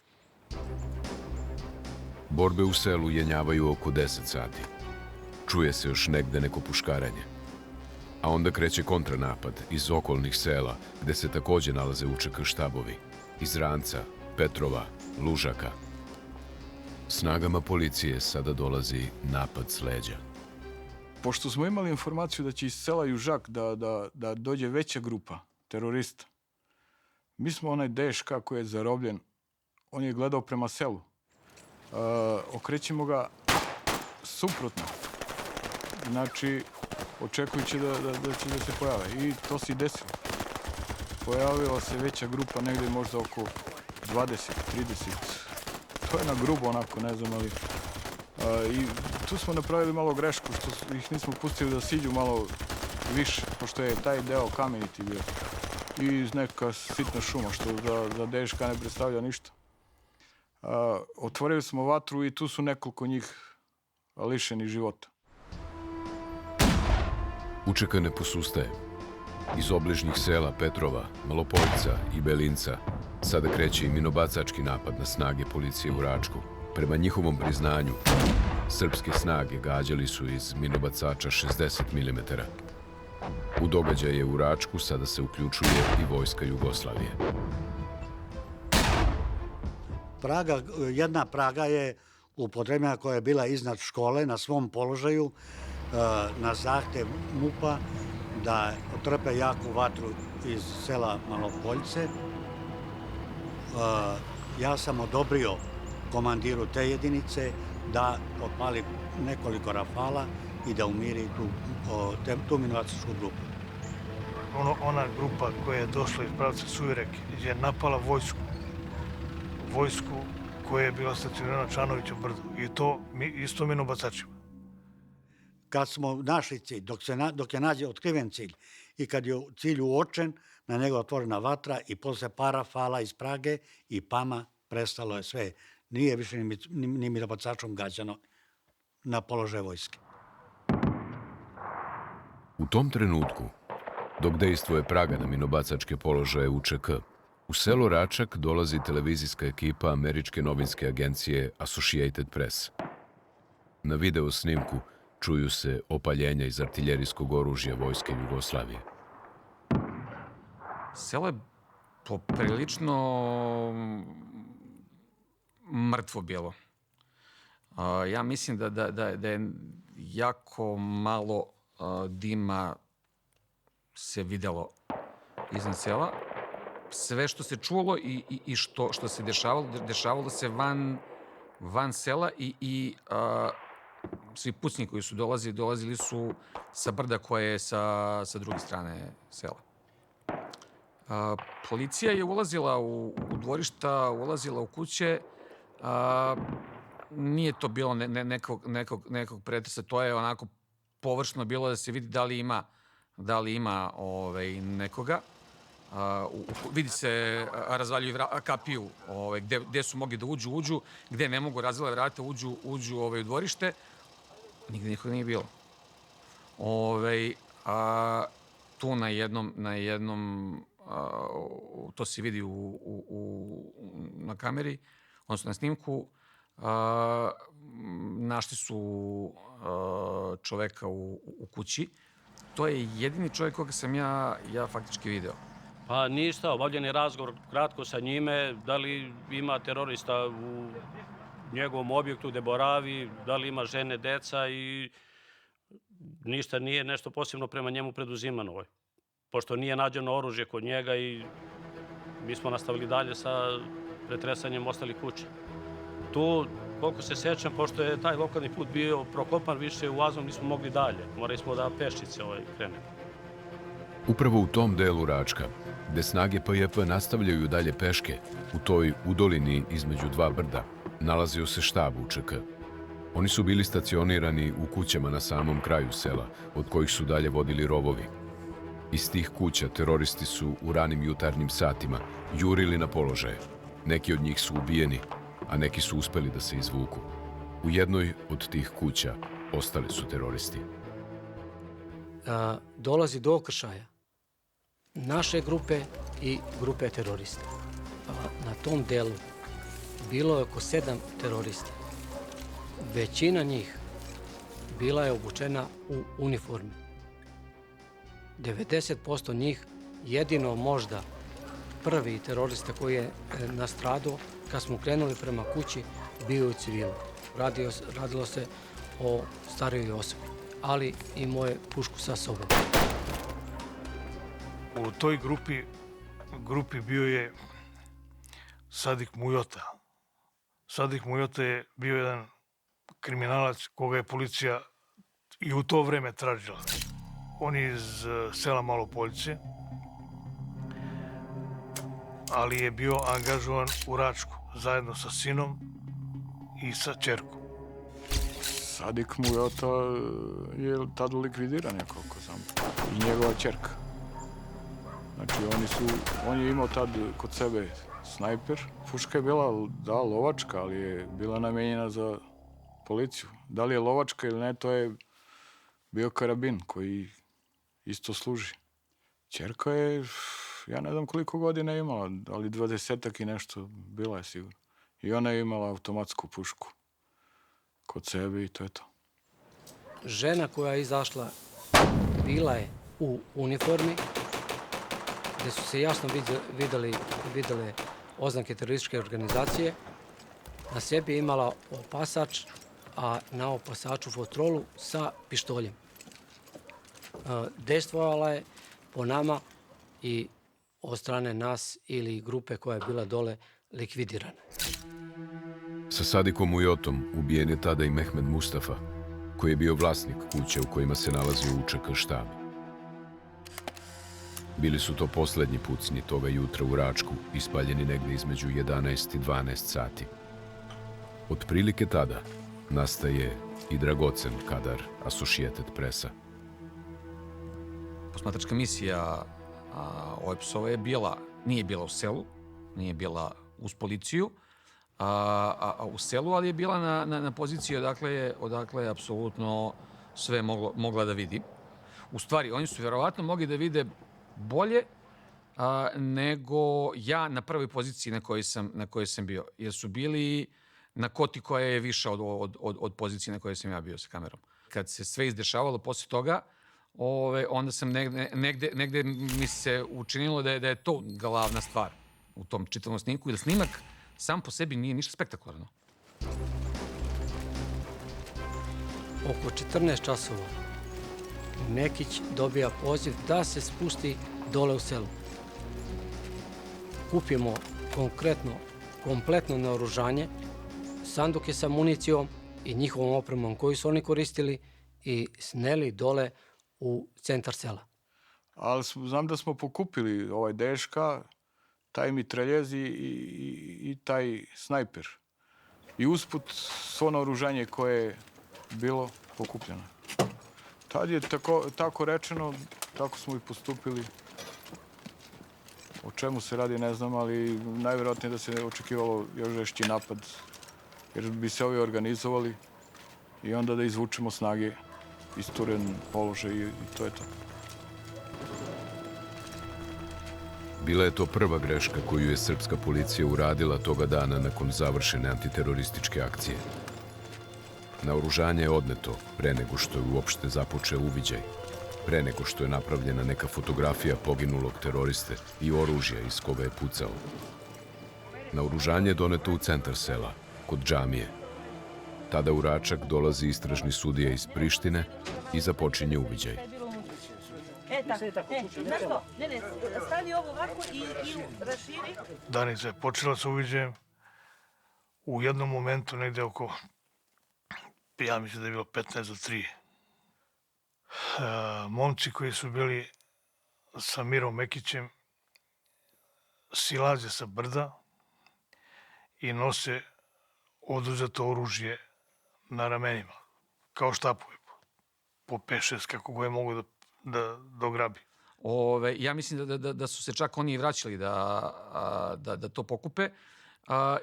Borbe u selu jenjavaju oko 10 sati. Čuje se još negde neko puškaranje. A onda kreće kontranapad iz okolnih sela, gde se takođe nalaze UČK štabovi. Iz Ranca, Petrova, Lužaka. Snagama policije sada dolazi napad s leđa. Pošto smo imali informaciju da će iz sela Južak da dođe veća grupa terorista, mi smo onaj DŠK koji je zarobljen, on je gledao prema selu. Okrećemo ga suprotno. Znači, očekujući da će da se pojave. I to se i desilo. Pojavila se veća grupa, negde možda oko 20, 30. To je na grubo onako, ne znam, ali... I tu smo napravili malo grešku, što ih nismo pustili da siđu malo više, pošto je taj deo kameniti bio. I neka sitna šuma, što za DŠK ne predstavlja ništa. Otvorili smo vatru i tu su nekoliko njih lišeni života. UČK ne posustaje. Iz obližnjih sela Petrova, Malopoljca i Belinca sada kreće i minobacački napad na snage policije u Račku. Prema njihovom priznanju, srpske snage gađali su iz minobacača 60 mm. U događaje u Račku sada se uključuje i vojska Jugoslavije. Jedna praga je upotrebljena koja je bila iznad škole na svom položaju na zahtev MUP-a da otrpe jaku vatru iz sela Malopoljce. Ja sam odobrio komandiru te jedinice da potpali nekoliko rafala i da umiri tu minobacačku grupu. Ona grupa koja je došla iz pravca Suvirek je napala vojsku. Vojsku koja je bila stacionirana na Čanoviću brdu. I to isto minobacačima. Kad smo našli cilj, dok je nađe otkriven cilj i kad je cilj uočen, na njega otvorena vatra i posle par rafala iz Prage i Pama prestalo je sve. Nije više ni minobacačom gađano na položaje vojske. U tom trenutku, dok dejstvuje Praga na minobacačke položaje UČK, u selo Račak dolazi televizijska ekipa američke novinske agencije Associated Press. Na video snimku čuju se opaljenja iz artiljerijskog oružja vojske Jugoslavije. Selo je poprilično mrtvo bilo. Ja mislim da je jako malo dima se videlo iznad sela. Sve što se čulo i što se dešavalo se van sela i svi pucnji koji su dolazili su sa brda koje je sa druge strane sela. Policija je ulazila u dvorišta, ulazila u kuće. Nije to bilo nekog pretresa, to je onako površno bilo da se vidi da li ima nekoga. Vidi se, razvaljuju kapiju, gde su mogli da uđu, gde ne mogu razvaljaju vrata, uđu u dvorište. Nigde nikoga nije bilo. Tu na jednom, to se vidi na kameri, odnosno na snimku, našli su čoveka u kući. To je jedini čovjek koga sam ja faktički video. Pa ništa, obavljen je razgovor kratko sa njime, da li ima terorista u njegovom objektu gde boravi, da li ima žene, deca i ništa nije nešto posebno prema njemu preduzimano. Pošto nije nađeno oružje kod njega i mi smo nastavili dalje sa pretresanjem ostalih kuća. Tu, koliko se sećam, pošto je taj lokalni put bio prokopan više u Azom, nismo mogli dalje. Morali smo da peščice krenemo. Upravo u tom delu Račka, gde snage PJP nastavljaju dalje peške, u toj udolini između dva brda, nalazio se štab UČK. Oni su bili stacionirani u kućama na samom kraju sela, od kojih su dalje vodili rovovi. Iz tih kuća teroristi su u ranim jutarnjim satima jurili na položaje. Neki od njih su ubijeni, a neki su uspeli da se izvuku. U jednoj od tih kuća ostali su teroristi. Dolazi do okršaja naše grupe i grupe terorista. Na tom delu bilo je oko 7 terorista. Većina njih bila je obučena u uniformi. 90% njih jedino možda prvi terorista koji je nastradao kad smo krenuli prema kući bio u civilu. Radilo se o starijoj osobi, ali i moje pušku sa sobom. U toj grupi bio je Sadik Mujota. Sadik Mujota je bio jedan kriminalac koga je policija i u to vreme tražila. On je iz sela Malopoljce, ali je bio angažovan u Račku zajedno sa sinom i sa ćerkom. Sadik Mujota je tad likvidiran, koliko znam, i njegova ćerka. Znači, on je imao tad kod sebe snajper. Puška je bila, da, lovačka, ali je bila namenjena za policiju. Da li je lovačka ili ne, to je bio karabin koji isto služi. Ćerka je, ja ne znam koliko godina je imala, ali 20-ak i nešto bila je sigurno. I ona je imala automatsku pušku kod sebe i to je to. Žena koja je izašla bila je u uniformi, gde su se jasno videle oznake terorističke organizacije. Na sebi je imala opasač, a na opasaču fotrolu sa pištoljem. Dejstvovala je po nama i od strane nas ili grupe koja je bila dole likvidirana. Sa Sadikom Mujotom ubijen je tada i Mehmed Mustafa, koji je bio vlasnik kuće u kojima se nalazio UČK štab. Bili su to poslednji pucnji toga jutra u Račku, ispaljeni negde između 11 i 12 sati. Otprilike tada nastaje i dragocen kadar Associated Pressa. Posmatračka misija OEPS-ova nije bila u selu, nije bila uz policiju, u selu, ali je bila na poziciji odakle je apsolutno sve mogla da vidi. U stvari, oni su verovatno mogli da vide bolje nego ja na prvoj poziciji na kojoj sam bio, jer su bili na koti koja je viša od pozicije na kojoj sam ja bio sa kamerom. Kad se sve izdešavalo posle toga, onda sam negde mi se učinilo da je to glavna stvar u tom čitavom snimku i da snimak sam po sebi nije ništa spektakularno. Oko 14 časova Nekić dobija poziv da se spusti dole u selu. Kupimo kompletno naoružanje, sanduke sa municijom i njihovom opremom koju su oni koristili i sneli dole u centar sela. Ali znam da smo pokupili ovaj DŠK, taj mitraljez i taj snajper. I usput svo naoružanje koje je bilo pokupljeno. Tad je tako rečeno, tako smo i postupili. O čemu se radi ne znam, ali najvjerojatnije da se očekivalo još žešći napad, jer bi se ovi organizovali i onda da izvučemo snage, isturen položaj i to je to. Bila je to prva greška koju je srpska policija uradila toga dana nakon završene antiterorističke akcije. Naoružanje je odneto pre nego što je uopšte započeo uviđaj, pre nego što je napravljena neka fotografija poginulog teroriste i oružja iz koga je pucao. Naoružanje je doneto u centar sela, kod džamije. Tada u Račak dolazi istražni sudija iz Prištine i započinje uviđaj. Znaš što? Ne, stavi ovo ovako i raširi. Danica je počela sa uviđajem. U jednom momentu, negde oko, ja mislim da je bilo 15 do 3, momci koji su bili sa Mirom Mekićem silaze sa brda i nose oduzeto oružje na ramenima, kao štapove, po 5-6, kako go je mogu da dograbi. Ja mislim da su se čak oni vraćali da to pokupe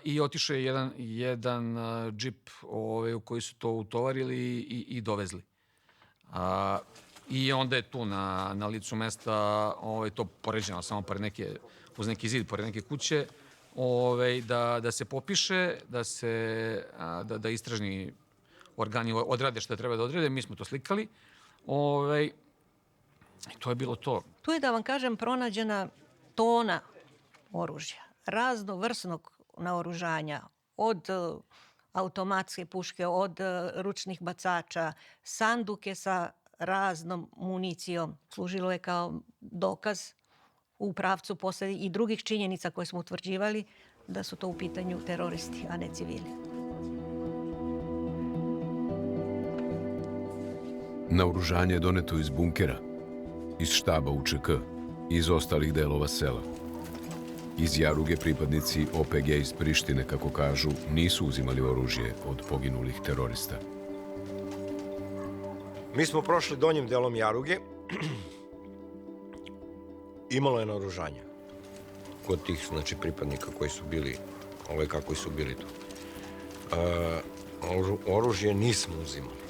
i otišao je jedan džip u koji su to utovarili i dovezli. I onda je tu na licu mesta to poređeno samo uz neki zid pored neke kuće, da se popiše, da istražni organi odrade što treba da odrade. Mi smo to slikali. I to je bilo to. Tu je, da vam kažem, pronađena tona oružja, raznovrsnog naoružanja, od automatske puške, od ručnih bacača, sanduke sa raznom municijom. Služilo je kao dokaz u pravcu posle i drugih činjenica koje smo utvrđivali da su to u pitanju teroristi, a ne civili. Naoružanje je doneto iz bunkera, iz štaba UČK i iz ostalih delova sela. Iz Jaruge pripadnici OPG iz Prištine, kako kažu, nisu uzimali oružje od poginulih terorista. Mi smo prošli donjim delom Jaruge. Imalo je naoružanja kod tih, znači, pripadnika koji su bili, kako su bili tu. Oružje nismo uzimali.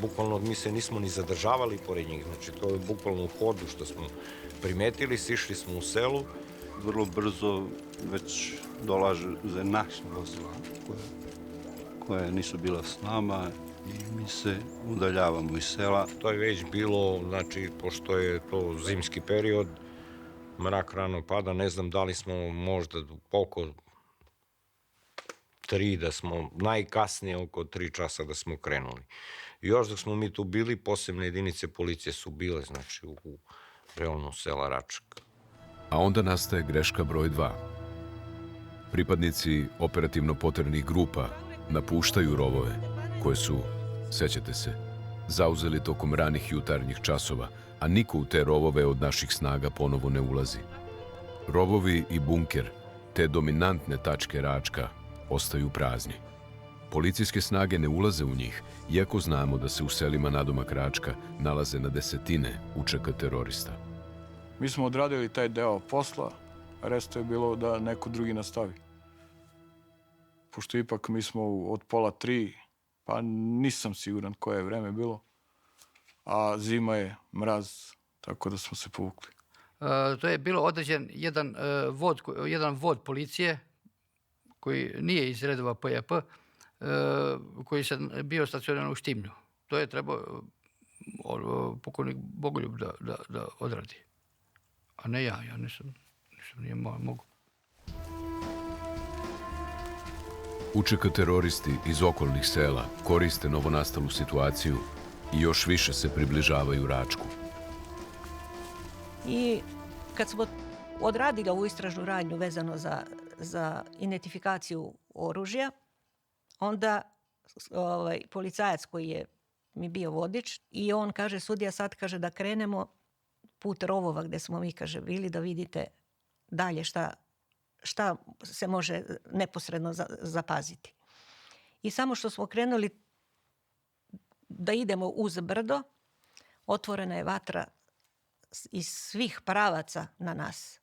Bukvalno mi se nismo ni zadržavali pored njih. Znači, to je bukvalno u hodu što smo primetili, sišli smo u selu. Vrlo brzo već dolaze naša vozila koja nisu bila s nama i mi se udaljavamo iz sela. To je već bilo, znači, pošto je to zimski period, mrak rano pada, ne znam da li smo možda oko 3 da smo, najkasnije oko 3 časa da smo krenuli. I još dok smo mi tu bili, posebne jedinice policije su bile, znači, u reonu sela Račak. A onda nastaje greška broj 2. Pripadnici operativno-poternih grupa napuštaju rovove koje su, sećate se, zauzeli tokom ranih jutarnjih časova, a niko u te rovove od naših snaga ponovo ne ulazi. Rovovi i bunker, te dominantne tačke Račka, ostaju prazni. Policijske snage ne ulaze u njih, iako znamo da se u selima nadomak Račka nalaze na desetine UČK terorista. Mi smo odradili taj deo posla, a resto je bilo da neko drugi nastavi. Pošto ipak mi smo od 2:30, pa nisam siguran koje je vreme bilo, a zima je, mraz, tako da smo se povukli. To je bilo određen jedan vod policije koji nije iz redova PJP, koji se bio stacioniran u Štimlju. To je trebao pokojnik Bogoljub da odradi. A ne ja nisam nije mogu. UČK teroristi iz okolnih sela koriste novonastalu situaciju i još više se približavaju Račku. I kad smo odradili ovu istražnu radnju vezano za identifikaciju oružja, onda policajac koji je mi bio vodič i on kaže, sudija, sad kaže da krenemo put rovova gde smo mi, kaže, bili, da vidite dalje šta se može neposredno zapaziti. I samo što smo krenuli da idemo uz brdo, otvorena je vatra iz svih pravaca na nas.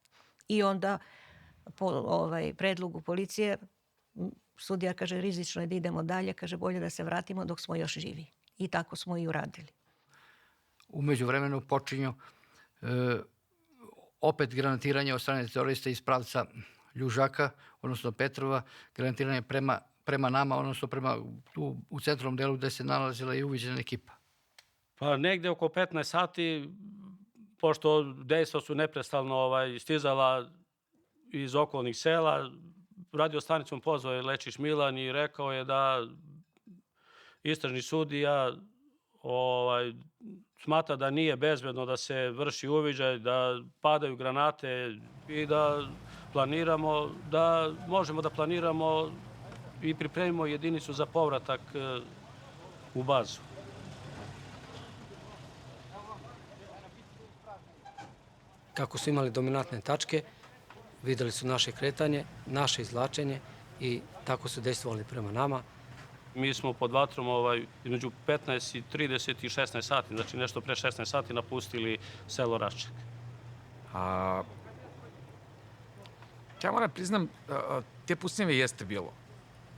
I onda po predlogu policije sudija kaže, rizično je da idemo dalje, kaže, bolje da se vratimo dok smo još živi. I tako smo i uradili. U međuvremenu počinju opet granatiranje od strane terorista iz pravca Ljužaka, odnosno Petrova, granatiranje prema nama, odnosno prema tu u centralnom delu gde se nalazila i uviđena ekipa. Pa negde oko 15 sati, pošto dejstva su neprestalno stizala iz okolnih sela, radio stanicom pozvao je Lečić Milan i rekao je da istražni sudija smatra da nije bezbedno da se vrši uviđaj, da padaju granate i da možemo da planiramo i pripremimo jedinicu za povratak u bazu. Kako su imali dominantne tačke, videli su naše kretanje, naše izvlačenje i tako su dejstvovali prema nama. Mi smo pod vatrom između 15:30 i 16 sati, znači nešto pre 16 sati napustili selo Račak. Ja moram priznam, te pucnjave jeste bilo,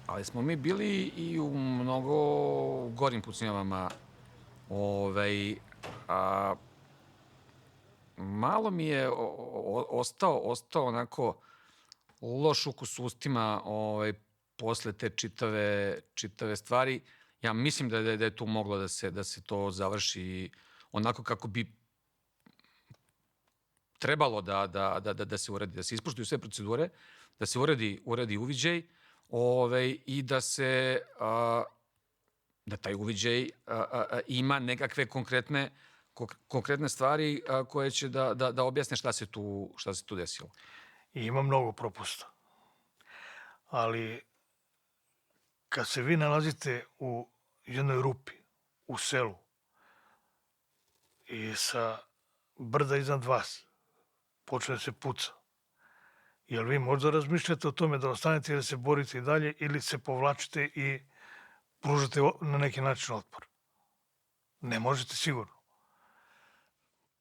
ali smo mi bili i u mnogo gorim pucnjavama. Malo mi je ostao onako loš ukus u ustima posle te čitave stvari. Ja mislim da je tu moglo da se to završi onako kako bi trebalo da se uredi, da se ispoštuju sve procedure, da se uredi uviđaj i da taj uviđaj ima nekakve konkretne stvari koje će da objasne šta se tu desilo. I ima mnogo propusta. Ali kad se vi nalazite u jednoj rupi, u selu, i sa brda iznad vas počne se puca, jel vi možda razmišljate o tome da ostanete i da se borite i dalje ili se povlačite i pružate na neki način otpor? Ne možete sigurno.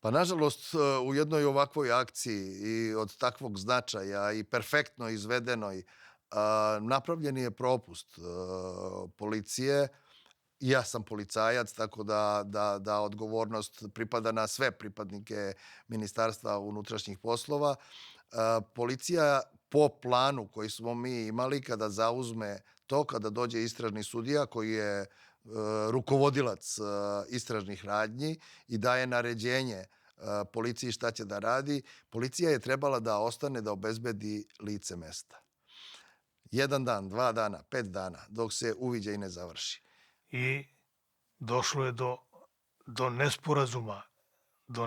Pa nažalost u jednoj ovakvoj akciji i od takvog značaja i perfektno izvedenoj napravljen je propust policije. Ja sam policajac, tako da odgovornost pripada na sve pripadnike Ministarstva unutrašnjih poslova. Policija po planu koji smo mi imali kada zauzme to, kada dođe istražni sudija koji je rukovodilac istražnih radnji i daje naređenje policiji šta će da radi, policija je trebala da ostane da obezbedi lice mesta. 1 dan, 2 dana, 5 dana, dok se uviđaj ne završi. I došlo je do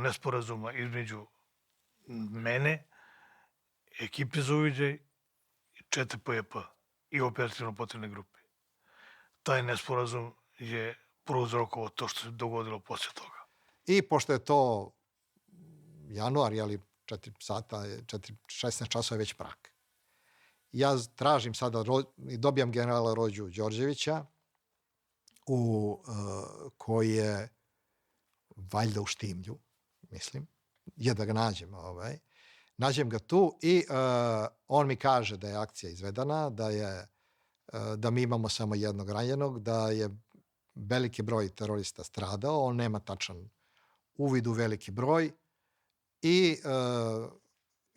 nesporazuma između mene, ekipe za uviđaj, ČTPJP i operativno potrebne grupe. Taj nesporazum je prouzrokovao to što se dogodilo posle toga. I pošto je to januar, 4 sata, 16 časova je već mrak. Ja tražim sada i dobijam generala Rođu Đorđevića, koji je valjda u Štimlju, mislim, da ga nađem. Nađem ga tu i on mi kaže da je akcija izvedena, da mi imamo samo jednog ranjenog, da je veliki broj terorista stradao, on nema tačan uvid u veliki broj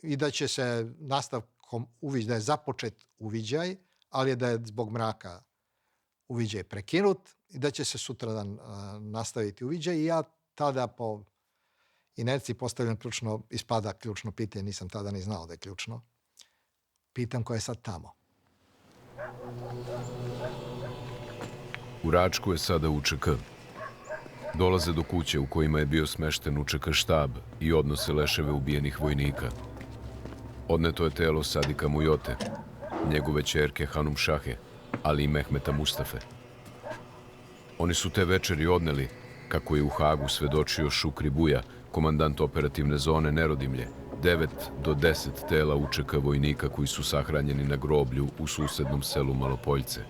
i da će se nastavkom da je započet uviđaj, ali da je zbog mraka uviđaj prekinut i da će se sutradan nastaviti uviđaj. I ja tada po inerciji postavljam ispada ključno pitanje, nisam tada ni znao da je ključno. Pitam ko je sad tamo. U Račku je sada UČK. Dolaze do kuće u kojima je bio smešten UČK štab i odnose leševe ubijenih vojnika. Odneto je telo Sadika Mujote, njegove ćerke Hanum Šahe, ali i Mehmeta Mustafe. Oni su te večeri odneli, kako je u Hagu svedočio Šukri Buja, komandant operativne zone Nerodimlje, 9 do 10 tela UČK vojnika koji su sahranjeni na groblju u susednom selu Malopoljce.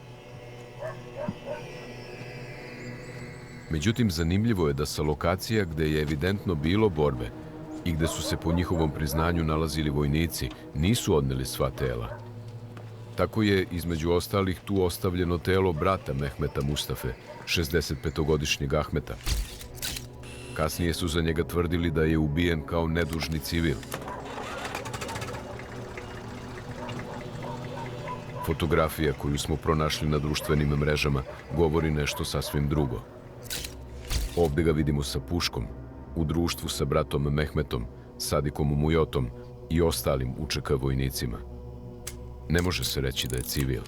Međutim, zanimljivo je da sa lokacija gde je evidentno bilo borbe i gde su se po njihovom priznanju nalazili vojnici, nisu odneli sva tela. Tako je, između ostalih, tu ostavljeno telo brata Mehmeta Mustafe, 65-godišnjeg Ahmeta. Kasnije su za njega tvrdili da je ubijen kao nedužni civil. Fotografija koju smo pronašli na društvenim mrežama govori nešto sasvim drugo. Ovdje ga vidimo sa puškom, u društvu sa bratom Mehmetom, Sadikom Mujotom i ostalim UČK vojnicima. Ne može se reći da je civil.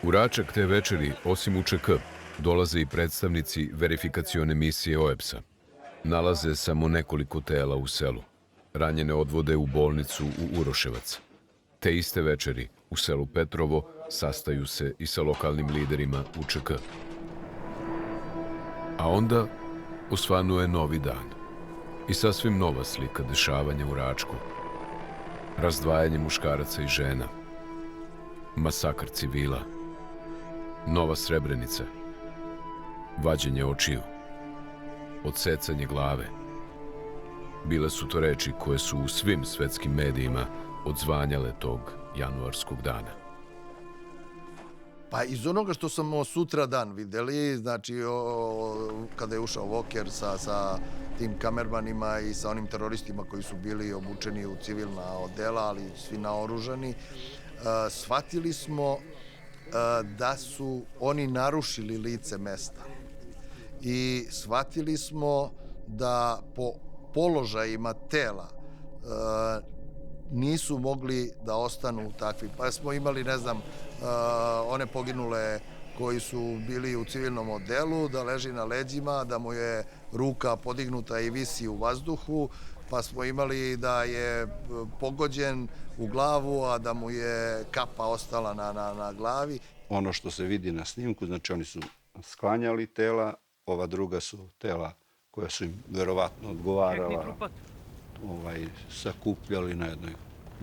U Račak te večeri, osim UČK, dolaze i predstavnici verifikacione misije OEBS-a. Nalaze samo nekoliko tela u selu. Ranjene odvode u bolnicu u Uroševac. Te iste večeri, u selu Petrovo, sastaju se i sa lokalnim liderima UČK. A onda osvanuje novi dan. I sasvim nova slika dešavanja u Račku. Razdvajanje muškaraca i žena. Masakr civila. Nova Srebrenica. Vađenje očiju. Odsecanje glave. Bile su to reči koje su u svim svetskim medijima odzvanjale tog januarskog dana. Pa iz onoga što smo sutra dan videli, znači kada je ušao Voker sa tim kamermanima i sa onim teroristima koji su bili obučeni u civilna odela, ali svi naoružani, shvatili smo da su oni narušili lice mesta. I shvatili smo da po položajima tela nisu mogli da ostanu takvi. Pa smo imali, ne znam, one poginule koji su bili u civilnom odelu, da leži na leđima, da mu je ruka podignuta i visi u vazduhu, pa smo imali da je pogođen u glavu, a da mu je kapa ostala na glavi. Ono što se vidi na snimku, znači oni su sklanjali tela, ova druga su tela koja su im verovatno odgovarala, sakupljali na jednoj,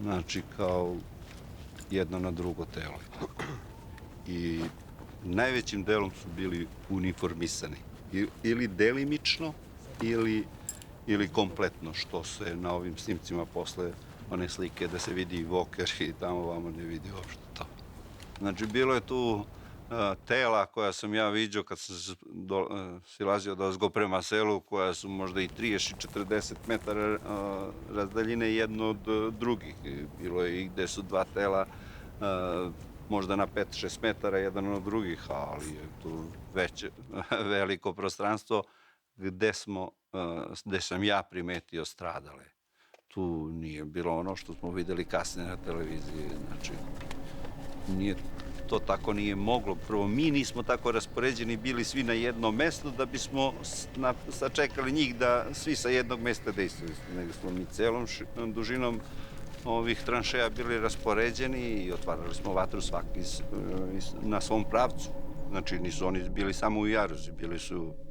znači kao jedno na drugo telo. I najvećim delom su bili uniformisani, ili delimično, ili kompletno, što se na ovim snimcima posle one slike da se vidi i Voker i tamo vamo ne vidi uopšte to. Znači, bilo je tu tela koja sam ja viđao kad sam silazio dozgo prema selu, koja su možda i 30 i 40 metara razdaljine jedno od drugih. Bilo je i gde su dva tela možda na 5-6 metara jedan od drugih, ali je tu veliko prostranstvo gde sam ja primetio stradale. Tu nije bilo ono što smo videli kasnije na televiziji, znači to tako nije moglo. Prvo, mi nismo tako raspoređeni bili svi na jednom mestu da bismo sačekali njih da svi sa jednog mesta dejstvuju, nego smo mi celom dužinom ovih tranšeja bili raspoređeni i otvarali smo vatru svaki na svom pravcu. Znači, nisu oni bili samo u Jaruzi,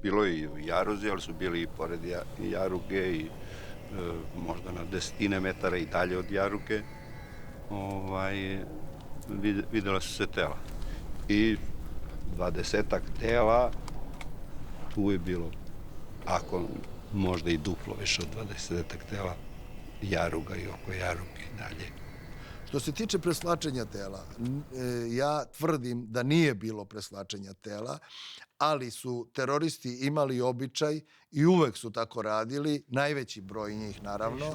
bilo je i u Jaruzi, ali su bili i pored Jaruge i možda na 10 metara i dalje od Jaruge. Videla su se tela. I 20-ak tela, tu je bilo, ako možda i duplo više od 20-ak tela, Jaruga i oko Jaruge i dalje. Što se tiče preslačenja tela, ja tvrdim da nije bilo preslačenja tela, ali su teroristi imali običaj i uvek su tako radili, najveći broj njih naravno,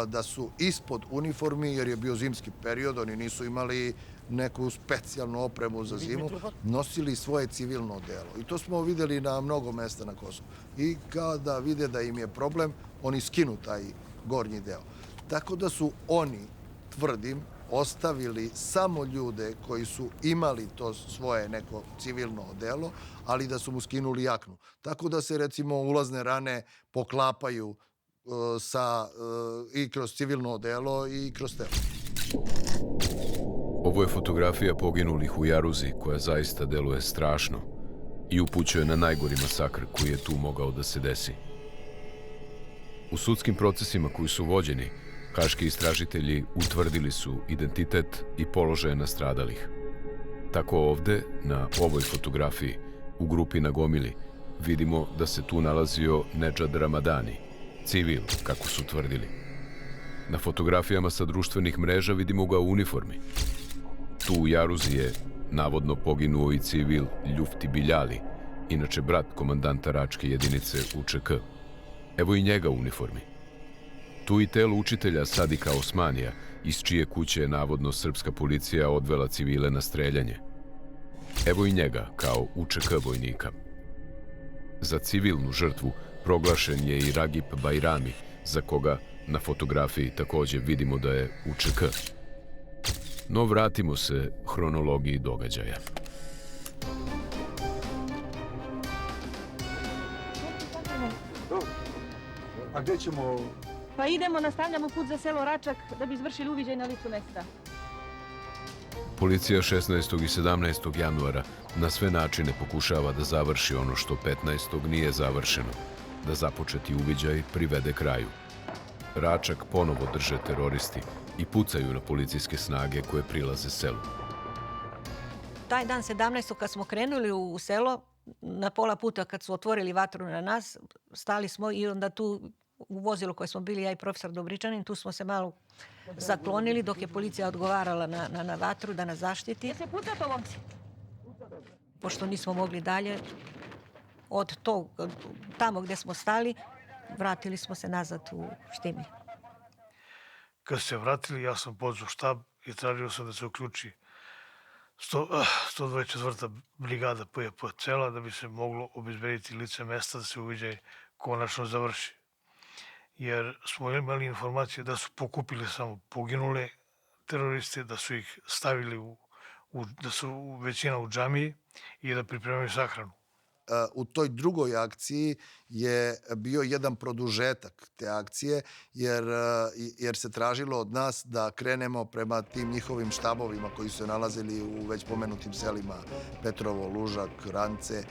da su ispod uniformi, jer je bio zimski period, oni nisu imali neku specijalnu opremu za zimu, nosili svoje civilno odelo. I to smo videli na mnogo mesta na Kosovu. I kada vide da im je problem, oni skinu taj gornji deo. Tako da su oni, tvrdim, ostavili samo ljude koji su imali to svoje neko civilno odelo, ali da su mu skinuli jaknu. Tako da se, recimo, ulazne rane poklapaju i kroz civilno odelo i kroz telo. Ovo je fotografija poginulih u Jaruzi, koja zaista deluje strašno i upućuje na najgori masakr koji je tu mogao da se desi. U sudskim procesima koji su vođeni, haški istražitelji utvrdili su identitet i položaje nastradalih. Tako ovde, na ovoj fotografiji, u grupi na gomili, vidimo da se tu nalazio Nedžad Ramadani, civil, kako su tvrdili. Na fotografijama sa društvenih mreža vidimo ga u uniformi. Tu u Jaruzi je navodno poginuo i civil Ljufti Biljali, inače brat komandanta Račke jedinice UČK. Evo i njega u uniformi. Tu i telo učitelja Sadika Osmanija, iz čije kuće je navodno srpska policija odvela civile na streljanje. Evo i njega kao UČK vojnika. Za civilnu žrtvu proglašen je i Ragip Bajrami, za koga na fotografiji takođe vidimo da je UČK. No vratimo se hronologiji događaja. A gde ćemo? Pa idemo, nastavljamo put za selo Račak da bi izvršili uviđaj na licu mesta. Policija 16. i 17. januara na sve načine pokušava da završi ono što 15. nije završeno, da započeti uviđaj privede kraju. Račak ponovo drže teroristi i pucaju na policijske snage koje prilaze selu. Taj dan 17. kad smo krenuli u selo, na pola puta kad su otvorili vatru na nas, stali smo i onda tu u vozilu koje smo bili, ja i profesor Dobričanin, tu smo se malo zaklonili dok je policija odgovarala na vatru da nas zaštiti. Se puca to, momci? Pošto nismo mogli dalje, od tog, tamo gde smo stali, vratili smo se nazad u Štimlje. Kad se vratili, ja sam pozvao štab i tražio sam da se uključi 124. brigada PJP cela da bi se moglo obezbediti lice mesta da se uviđaj konačno završi. Jer smo imali informacije da su pokupili samo poginule teroriste, da su ih stavili da su većina u džamiji i da pripremaju sahranu. U toj drugoj akciji je bio jedan produžetak te akcije, jer se tražilo od nas da krenemo prema tim njihovim štabovima koji su se nalazili u već pomenutim selima Petrovo, Lužak, Rance.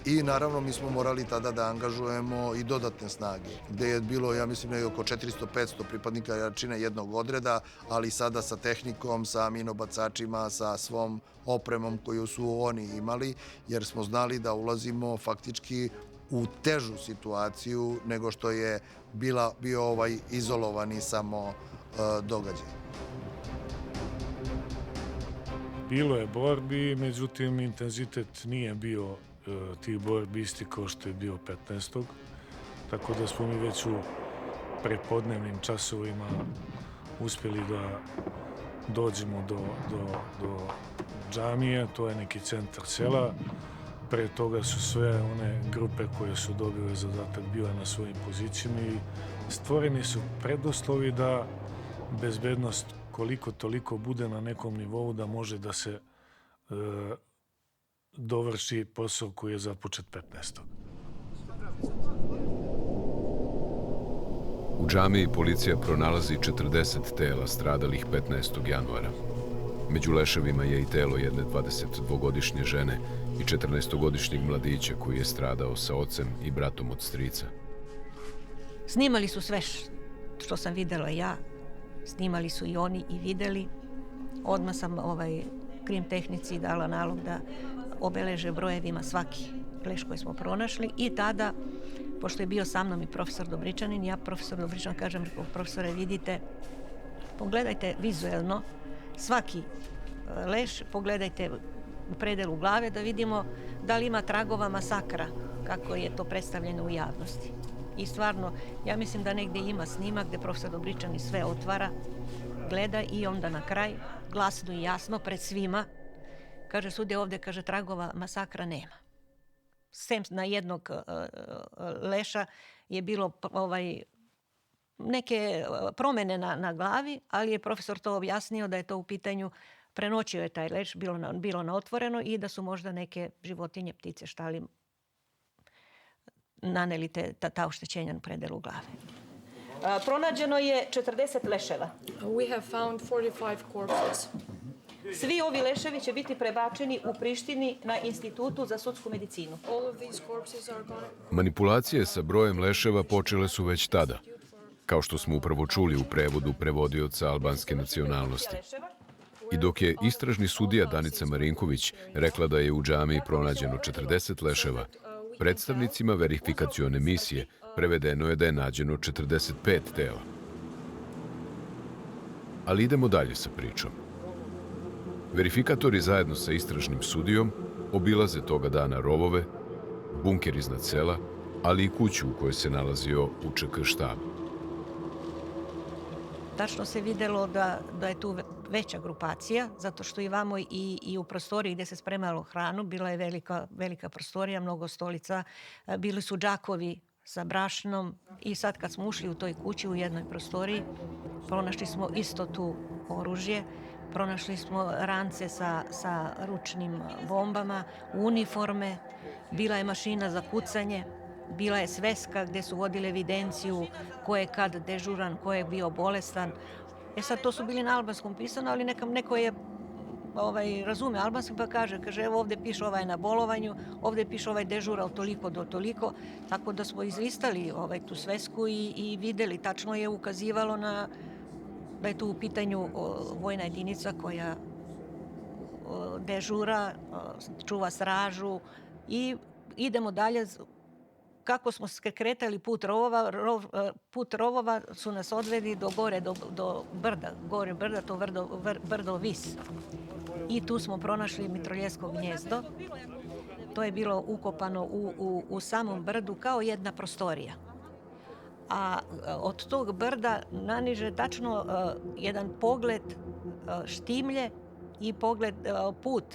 I naravno mi smo morali tada da angažujemo i dodatne snage, gde je bilo, ja mislim, oko 400-500 pripadnika jačine jednog odreda, ali sada sa tehnikom, sa minobacačima, sa svom opremom koju su oni imali, jer smo znali da ulazimo faktički u težu situaciju nego što je bio ovaj izolovani samo događaj. Bilo je borbi, međutim intenzitet nije bio tih borbi isti kao što je bio 15. Tako da smo mi već u prepodnevnim časovima uspjeli da dođemo do džamije, to je neki centar sela. Pre toga su sve one grupe koje su dobile zadatak bile na svojim pozicijama i stvoreni su preduslovi da bezbednost koliko toliko bude na nekom nivou da može da se dovrši posao koji je započet 15. U džamiji policija pronalazi 40 tela stradalih 15. januara. Među leševima je i telo jedne 22-godišnje žene i 14-godišnjeg mladića koji je stradao sa ocem i bratom od strica. Snimali su sve što sam videla ja, snimali su i oni i videli. Odmah sam krim tehnici dala nalog da obeleže brojevima svaki leš koji smo pronašli i tada, pošto je bio sa mnom i profesor Dobričanin, ja profesor Dobričan kažem, profesore, vidite, pogledajte vizuelno svaki leš, pogledajte u predelu glave da vidimo da li ima tragova masakra, kako je to predstavljeno u javnosti. I stvarno, ja mislim da negdje ima snimak gdje profesor Dobričanin sve otvara, gleda i onda na kraj, glasno i jasno, pred svima, kaže, sudje ovdje, kaže, tragova masakra nema. Sem na jednog leša je bilo neke promjene na glavi, ali je profesor to objasnio da je to u pitanju, prenoćio je taj leš, bilo na otvoreno i da su možda neke životinje, ptice, štali naneli ta oštećenja na predelu glave. Pronađeno je 40 leševa. We have found 45 corpses. Svi ovi leševi će biti prebačeni u Prištini na Institutu za sudsku medicinu. Manipulacije sa brojem leševa počele su već tada, kao što smo upravo čuli u prevodu prevodioca albanske nacionalnosti. I dok je istražni sudija Danica Marinković rekla da je u džamiji pronađeno 40 leševa, predstavnicima verifikacione misije prevedeno je da je nađeno 45 tela. Ali idemo dalje sa pričom. Verifikatori zajedno sa istražnim sudijom obilaze toga dana rovove, bunker iznad sela, ali i kuću u kojoj se nalazio UČK štab. Tačno se videlo da je tu veća grupacija, zato što i vamo i u prostoriji gdje se spremalo hranu, bila je velika prostorija, mnogo stolica, bili su džakovi sa brašnom i sad kad smo ušli u toj kući u jednoj prostoriji, pronašli smo isto tu oružje, pronašli smo rance sa ručnim bombama, uniforme, bila je mašina za kucanje, bila je sveska gdje su vodili evidenciju ko je kad dežuran, ko je bio bolestan. Sad to su bili na albanskom pisano, ali neko je razume albanski pa kaže evo ovdje piše ovaj na bolovanju, ovdje piše ovaj dežura od toliko do toliko, tako da smo izlistali tu svesku i videli, tačno je ukazivalo na da je tu u pitanju vojna jedinica koja dežura, čuva stražu i idemo dalje. Kako smo se kretali put rovova su nas odveli do gore, do brda, gore brda, to brdo Vis. I tu smo pronašli mitroljesko gnjezdo. To je bilo ukopano u samom brdu kao jedna prostorija. A od tog brda naniže tačno jedan pogled štimlje i pogled put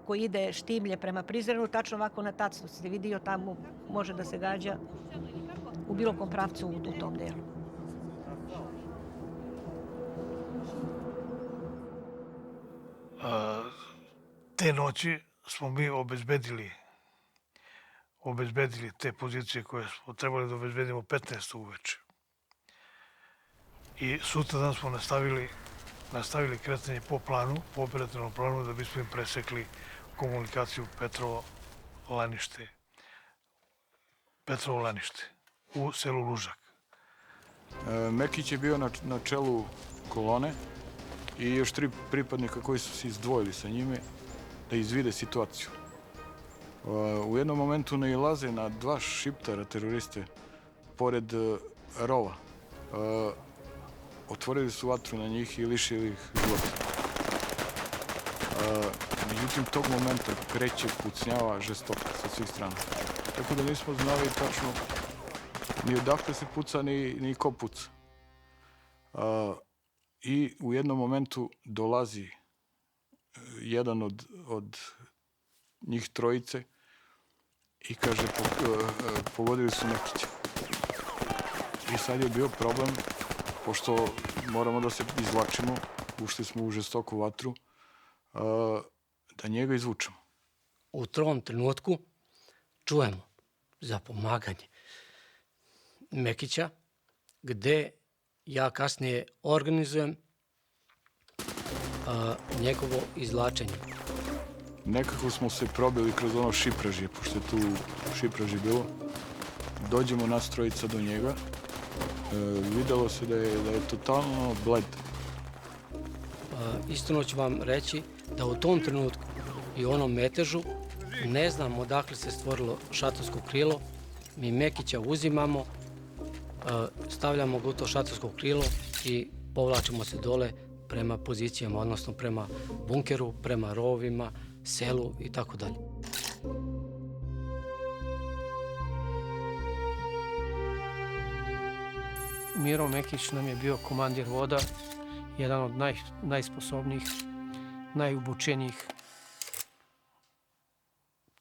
koji ide Štimlje prema Prizrenu, tačno ovako na tacnu ste vidio, tamo može da se gađa u bilo kom pravcu u tom delu. Te noći smo mi obezbedili te pozicije koje smo trebali da obezbedimo 15. uveče. I sutradan smo nastavili kretanje po planu, po operativnom planu, da bismo im presekli komunikaciju Petrovo-Lanište u selu Lužak. Mekić je bio na čelu kolone i još 3 pripadnika koji su se izdvojili sa njime da izvide situaciju. U jednom momentu nailaze na 2 šiptara teroriste pored rova. Otvorili su vatru na njih i lišili ih života. Međutim, tog momenta kreće pucnjava žestoko sa svih strana. Tako da nismo znali tačno ni odakle se puca, ni ko puca. I u jednom momentu dolazi jedan od njih trojice i kaže pogodili su Mekića. I sad je bio problem, pošto moramo da se izvlačimo, ušli smo u žestoku vatru, da njega izvučemo. U tom trenutku čujemo za pomaganje Mekića, gde ja kasnije organizujem njegovo izvlačenje. Nekako smo se probili kroz ono šipražje, pošto je tu šipražje bilo. Dođemo nas trojica do njega. Videlo se da je totalno bled. Istino ću vam reći da u tom trenutku i onom metežu ne znam odakle se stvorilo šatorsko krilo. Mi Mekića uzimamo, stavljamo ga u to šatorsko krilo i povlačimo se dole prema pozicijama, odnosno prema bunkeru, prema rovima, selu i tako dalje. Miro Mekić nam je bio komandir voda, jedan od najsposobnijih, najubučenijih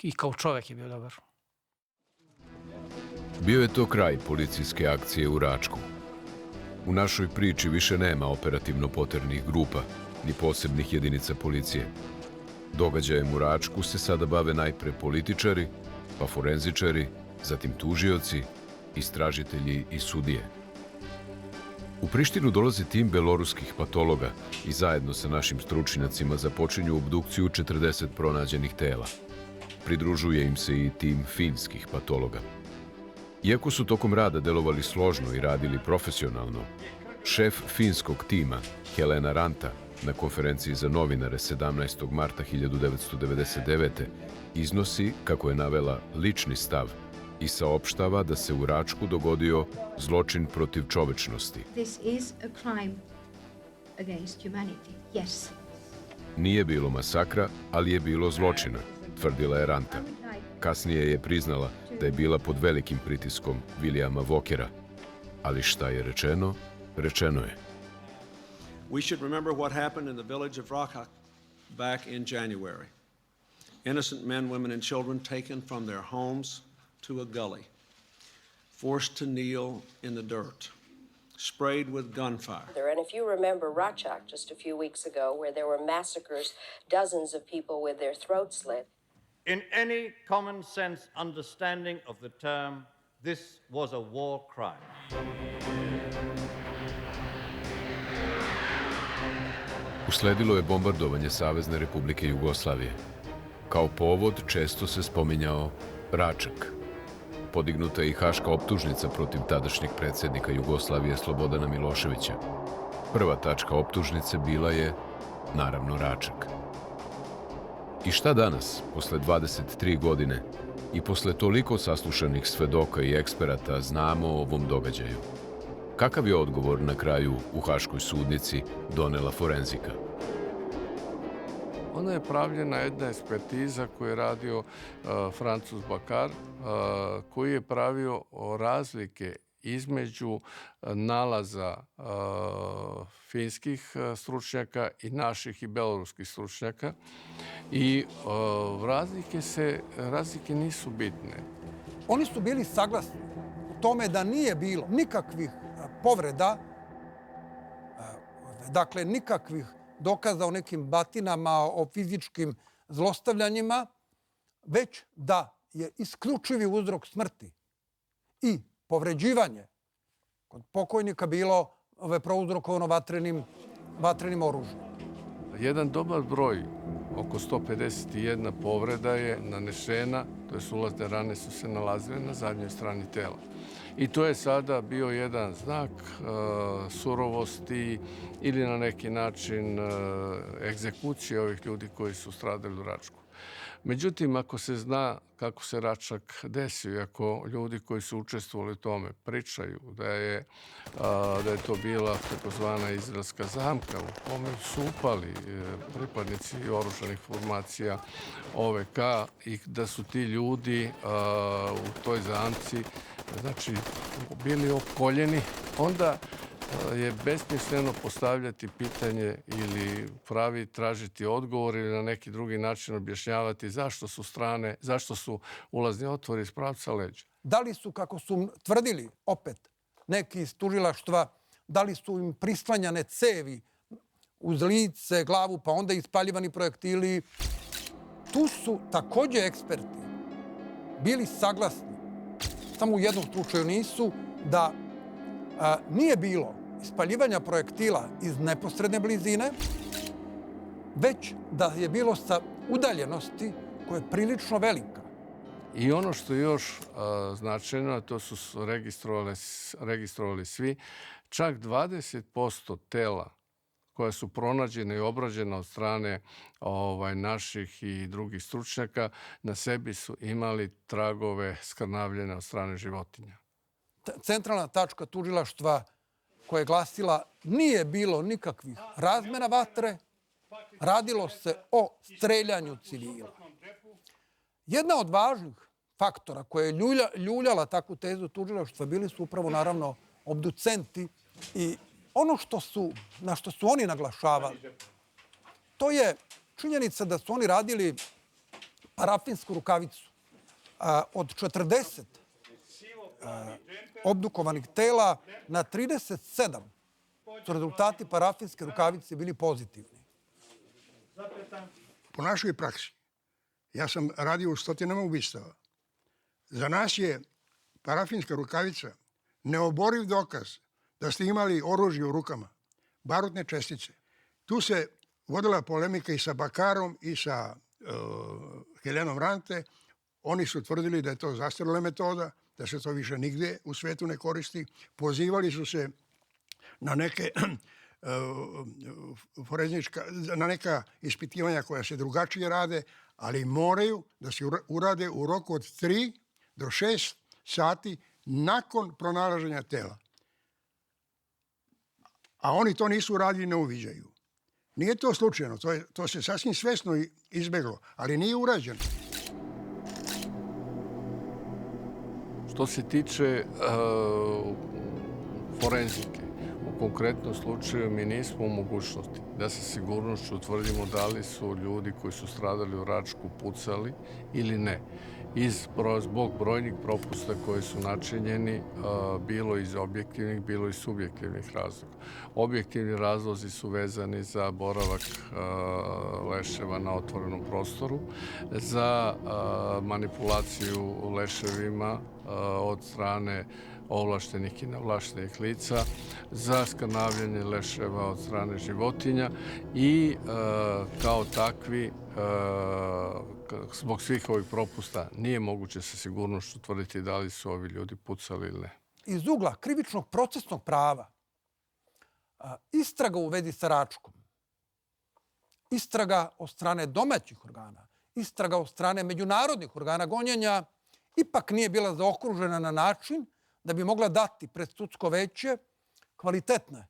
i kao čovek je bio dobar. Bio je to kraj policijske akcije u Račku. U našoj priči više nema operativno-poternih grupa, ni posebnih jedinica policije. Događajem u Račku se sada bave najpre političari, pa forenzičari, zatim tužioci, istražitelji i sudije. U Prištinu dolazi tim beloruskih patologa i zajedno sa našim stručnjacima započinju obdukciju 40 pronađenih tela. Pridružuje im se i tim finskih patologa. Iako su tokom rada delovali složno i radili profesionalno, šef finskog tima, Helena Ranta, na konferenciji za novinare 17. marta 1999. iznosi, kako je navela, lični stav i saopštava da se u Račku dogodio zločin protiv čovečnosti. This is a crime against humanity, yes. Nije bilo masakra, ali je bilo zločina, tvrdila je Ranta. Kasnije je priznala da je bila pod velikim pritiskom Vilijama Vokera. Ali šta je rečeno, rečeno je. We should remember what happened in the village of Rokhak back in January. Innocent men, women, and children taken from their homes to a gully, forced to kneel in the dirt, sprayed with gunfire. And if you remember Rachak just a few weeks ago, where there were massacres, dozens of people with their throats slit. In any common sense understanding of the term, this was a war crime. Usledilo je bombardovanje Savezne Republike Jugoslavije. Kao povod često se spominjao Račak. Podignuta je i haška optužnica protiv tadašnjeg predsjednika Jugoslavije Slobodana Miloševića. Prva tačka optužnice bila je, naravno, Račak. I šta danas, posle 23 godine i posle toliko saslušanih svedoka i eksperata, znamo o ovom događaju? Kakav je odgovor na kraju u Haškoj sudnici donela forenzika? Onda je pravljena jedna ekspertiza koju je radio Francuz Bakar, koji je pravio razlike između nalaza finskih stručnjaka i naših i beloruskih stručnjaka i razlike nisu bitne. Oni su bili saglasni u tome da nije bilo nikakvih povreda, dakle nikakvih dokaza o nekim batinama, o fizičkim zlostavljanjima, već da je isključivi uzrok smrti i povređivanje kod pokojnika bilo prouzrokovano vatrenim oružjem. Jedan dobar broj, oko 151 povreda je nanešena, to je ulazne rane su se nalazile na zadnjoj strani tela. I to je sada bio jedan znak surovosti ili na neki način egzekucije ovih ljudi koji su stradali u Račku. Međutim, ako se zna kako se Račak desio, i ako ljudi koji su učestvovali u tome pričaju da je to bila takozvana izraelska zamka u kome su upali pripadnici oružanih formacija OVK i da su ti ljudi u toj zamci bili opkoljeni, onda je besmisleno postavljati pitanje ili tražiti odgovor ili na neki drugi način objašnjavati zašto su ulazni otvori iz pravca leđa. Da li su, kako su tvrdili opet neki iz tužilaštva, da li su im prislanjane cevi uz lice, glavu, pa onda ispaljivani projektili? Tu su također eksperti bili saglasni, samo u jednom slučaju nisu, da nije bilo ispaljivanja projektila iz neposredne blizine, već da je bilo sa udaljenosti koja je prilično velika. I ono što je još značajno, to su registrovali svi, čak 20% tela koja su pronađena i obrađena od strane naših i drugih stručnjaka, na sebi su imali tragove skrnavljene od strane životinja. Centralna tačka tužilaštva koja je glasila nije bilo nikakvih razmena vatre, radilo se o streljanju civila. Jedna od važnih faktora koja je ljuljala takvu tezu tužilaštva bili su upravo naravno obducenti i ono na što su oni naglašavali, to je činjenica da su oni radili parafinsku rukavicu. Od 40 obdukovanih tela na 37 su rezultati parafinske rukavice bili pozitivni. Po našoj praksi, ja sam radio u stotinama ubistava. Za nas je parafinska rukavica neoboriv dokaz da ste imali oružje u rukama, barutne čestice. Tu se vodila polemika i sa Bakarom i sa Helenom Rante. Oni su tvrdili da je to zastarjela metoda, da se to više nigde u svetu ne koristi. Pozivali su se na neka ispitivanja koja se drugačije rade, ali moraju da se urade u roku od 3 do 6 sati nakon pronalaženja tela. A oni to nisu uradili na uviđaju. Nije to slučajno, to se sasvim svesno izbeglo, ali nije urađeno. Što se tiče forenzike, u konkretnom slučaju mi nismo u mogućnosti da sa sigurnošću utvrdimo da li su ljudi koji su stradali u Račku pucali ili ne. Zbog brojnih propusta koji su načinjeni, bilo iz objektivnih, bilo iz subjektivnih razloga. Objektivni razlozi su vezani za boravak leševa na otvorenom prostoru, za manipulaciju leševima od strane ovlaštenih i neovlaštenih lica, za skrnavljanje leševa od strane životinja i kao takvi, zbog svih ovih propusta, nije moguće sa sigurnošću tvrditi da li su ovi ljudi pucali ili ne. Iz ugla krivičnog procesnog prava, istraga u vezi sa Račkom, istraga od strane domaćih organa, istraga od strane međunarodnih organa gonjenja, ipak nije bila zaokružena na način da bi mogla dati pred sudsko veće kvalitetne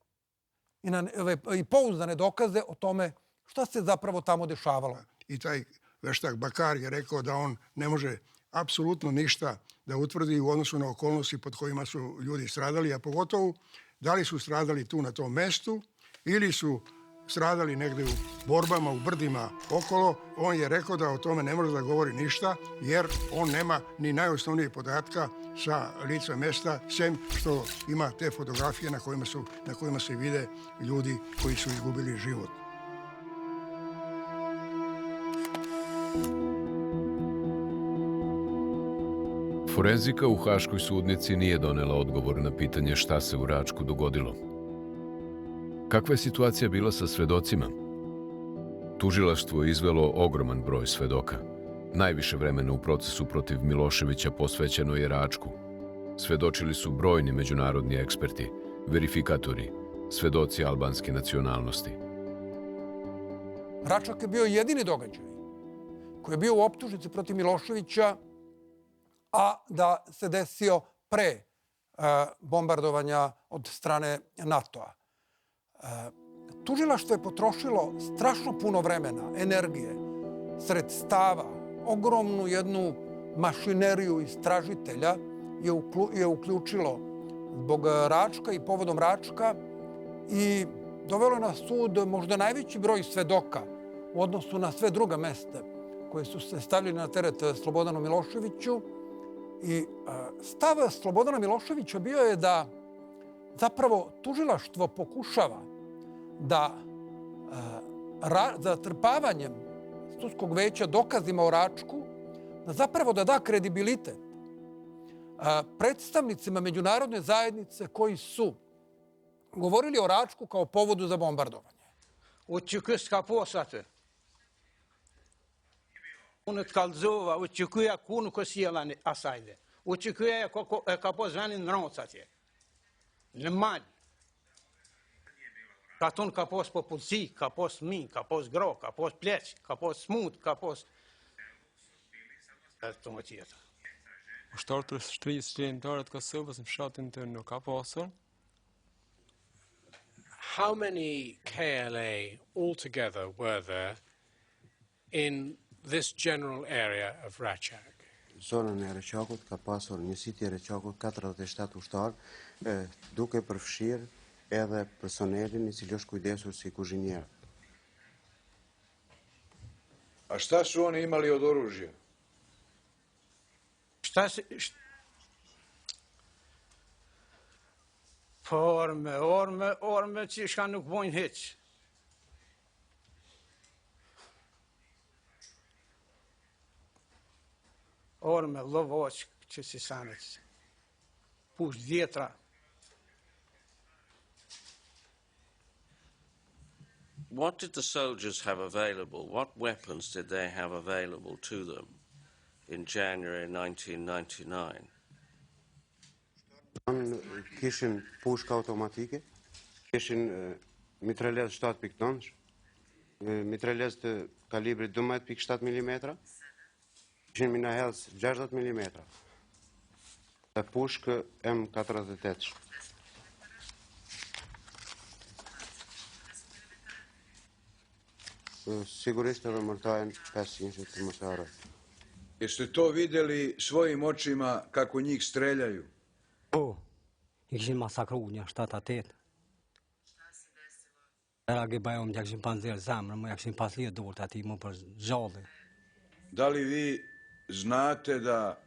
i pouzdane dokaze o tome šta se zapravo tamo dešavalo. I taj veštak Bakar je rekao da on ne može apsolutno ništa da utvrdi u odnosu na okolnosti pod kojima su ljudi stradali, a pogotovo da li su stradali tu na tom mestu ili su stradali negde u borbama, u brdima okolo. On je rekao da o tome ne može da govori ništa, jer on nema ni najosnovnijih podatka sa lica mesta, sem što ima te fotografije na kojima se vide ljudi koji su izgubili život. Forenzika u Haškoj sudnici nije donela odgovor na pitanje šta se u Račku dogodilo. Kakva je situacija bila sa svedocima? Tužilaštvo je izvelo ogroman broj svedoka. Najviše vremena u procesu protiv Miloševića posvećeno je Račku. Svedočili su brojni međunarodni eksperti, verifikatori, svedoci albanske nacionalnosti. Račak je bio jedini događaj koji je bio u optužnici protiv Miloševića, a da se desio pre bombardovanja od strane NATO-a. Tužilaštvo je potrošilo strašno puno vremena, energije, sredstava, ogromnu jednu mašineriju istražitelja je uključilo zbog Račka i povodom Račka i dovelo na sud možda najveći broj svedoka u odnosu na sve druga mesta koje su se stavljeni na teret Slobodanu Miloševiću. I stav Slobodana Miloševića bio je da zapravo tužilaštvo pokušava da zatrpavanjem sudskog veća dokazima o Račku, da zapravo da kredibilitet predstavnicima međunarodne zajednice koji su govorili o Račku kao povodu za bombardovanje. Uçukus kaposate. Unë të kallëzova, uçukuja ku nuk është jelani asajde. Uçukuja ka pos venin në Roncë atje. Në mal. Ka tonë ka pos popullsi, ka pos min, ka pos gro, ka pos pleq, ka pos smut, ka pos... Të më tjetër. Ushtarët të shtrisë qenëtarët Kosovës në fshatin të nuk ka pasur. How many KLA altogether were there in this general area of Račak? Zonën e Reqakut ka pasur njësiti e Reqakut 47 ushtarë, duke përfshirë edhe personelin i cili është kujdesur si kuzhinjer. A šta su oni imali od oružja? Po orme që shka nuk bojnë heq. Orme, lovoq që si sanët. Push djetra. What did the soldiers have available? What weapons did they have available to them in January 1999? Kishin pushka automatike, kishin mitralez 7.9, mitralez të kalibrit 12.7 mm, kishin minahelz 60 mm, dhe pushkë M48. Sigurisht edhe mërtajnë 500 të mësarë. Jeste to vidjeli svojim očima kako njih streljaju? Po, I kishin masakru një 7-8. Era GBA-om ja kishin panzirë zemrën, më ja kishin paslirë durt ati më për gjalli. Da li vi znate da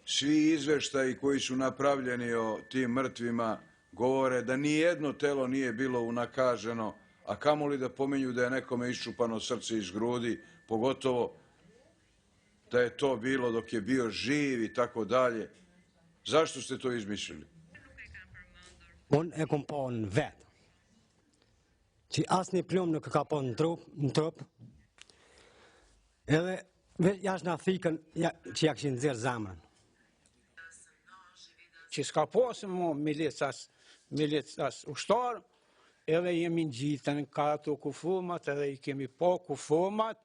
svi izveštaji koji su napravljeni o tim mrtvima govore da nijedno telo nije bilo unakaženo, a kamoli da pominju da je nekome iščupano srce iz grudi, pogotovo da je to bilo dok je bio živ i tako dalje. Zašto ste to izmislili? Unë e kom pa në vetë, që asë një plum nuk ka pa në trup, edhe jashtë në thikën që ja këshin zirë zamën. Që s'ka posë mu milicas ushtarë, edhe jemi në gjitën ka ato kufumat, edhe I kemi po kufumat,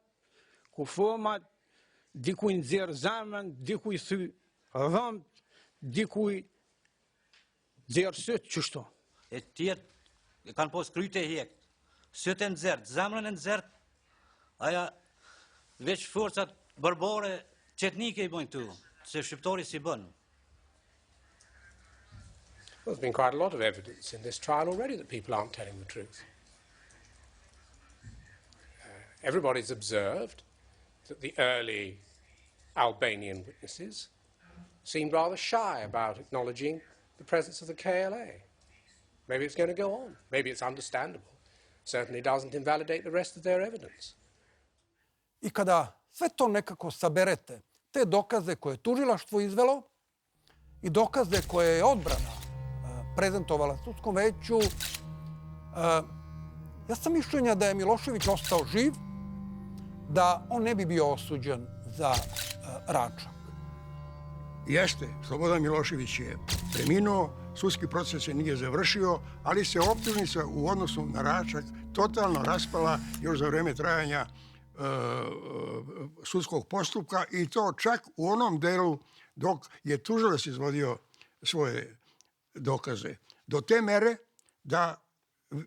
dikuj në zirë zamën, dikuj thy dhëmt, dikuj zirë sëtë qështo. E tjetë kanë posë kryte e hekë, sëtë e nëzërtë, zamën e nëzërtë, aja veç forcat bërbore Qetnike I bojnë tu, se shqiptari si bën. Well, there's been quite a lot of evidence in this trial already that people aren't telling the truth. Everybody's observed that the early Albanian witnesses seemed rather shy about acknowledging the presence of the KLA. Maybe it's going to go on. Maybe it's understandable. Certainly doesn't invalidate the rest of their evidence. I kada sve to nekako saberete, te dokaze koje je tužilaštvo izvelo i dokaze koje je odbrana prezentovala sudskom veću, ja sam mišljenja da je Milošević ostao živ, da on ne bi bio osuđen za Račak. Jeste, Slobodan Milošević je preminuo, sudski proces se nije završio, ali se optužnica u odnosu na Račak totalno raspala još za vreme trajanja sudskog postupka i to čak u onom delu dok je tužilac izvodio svoje dokaze. Do te mere da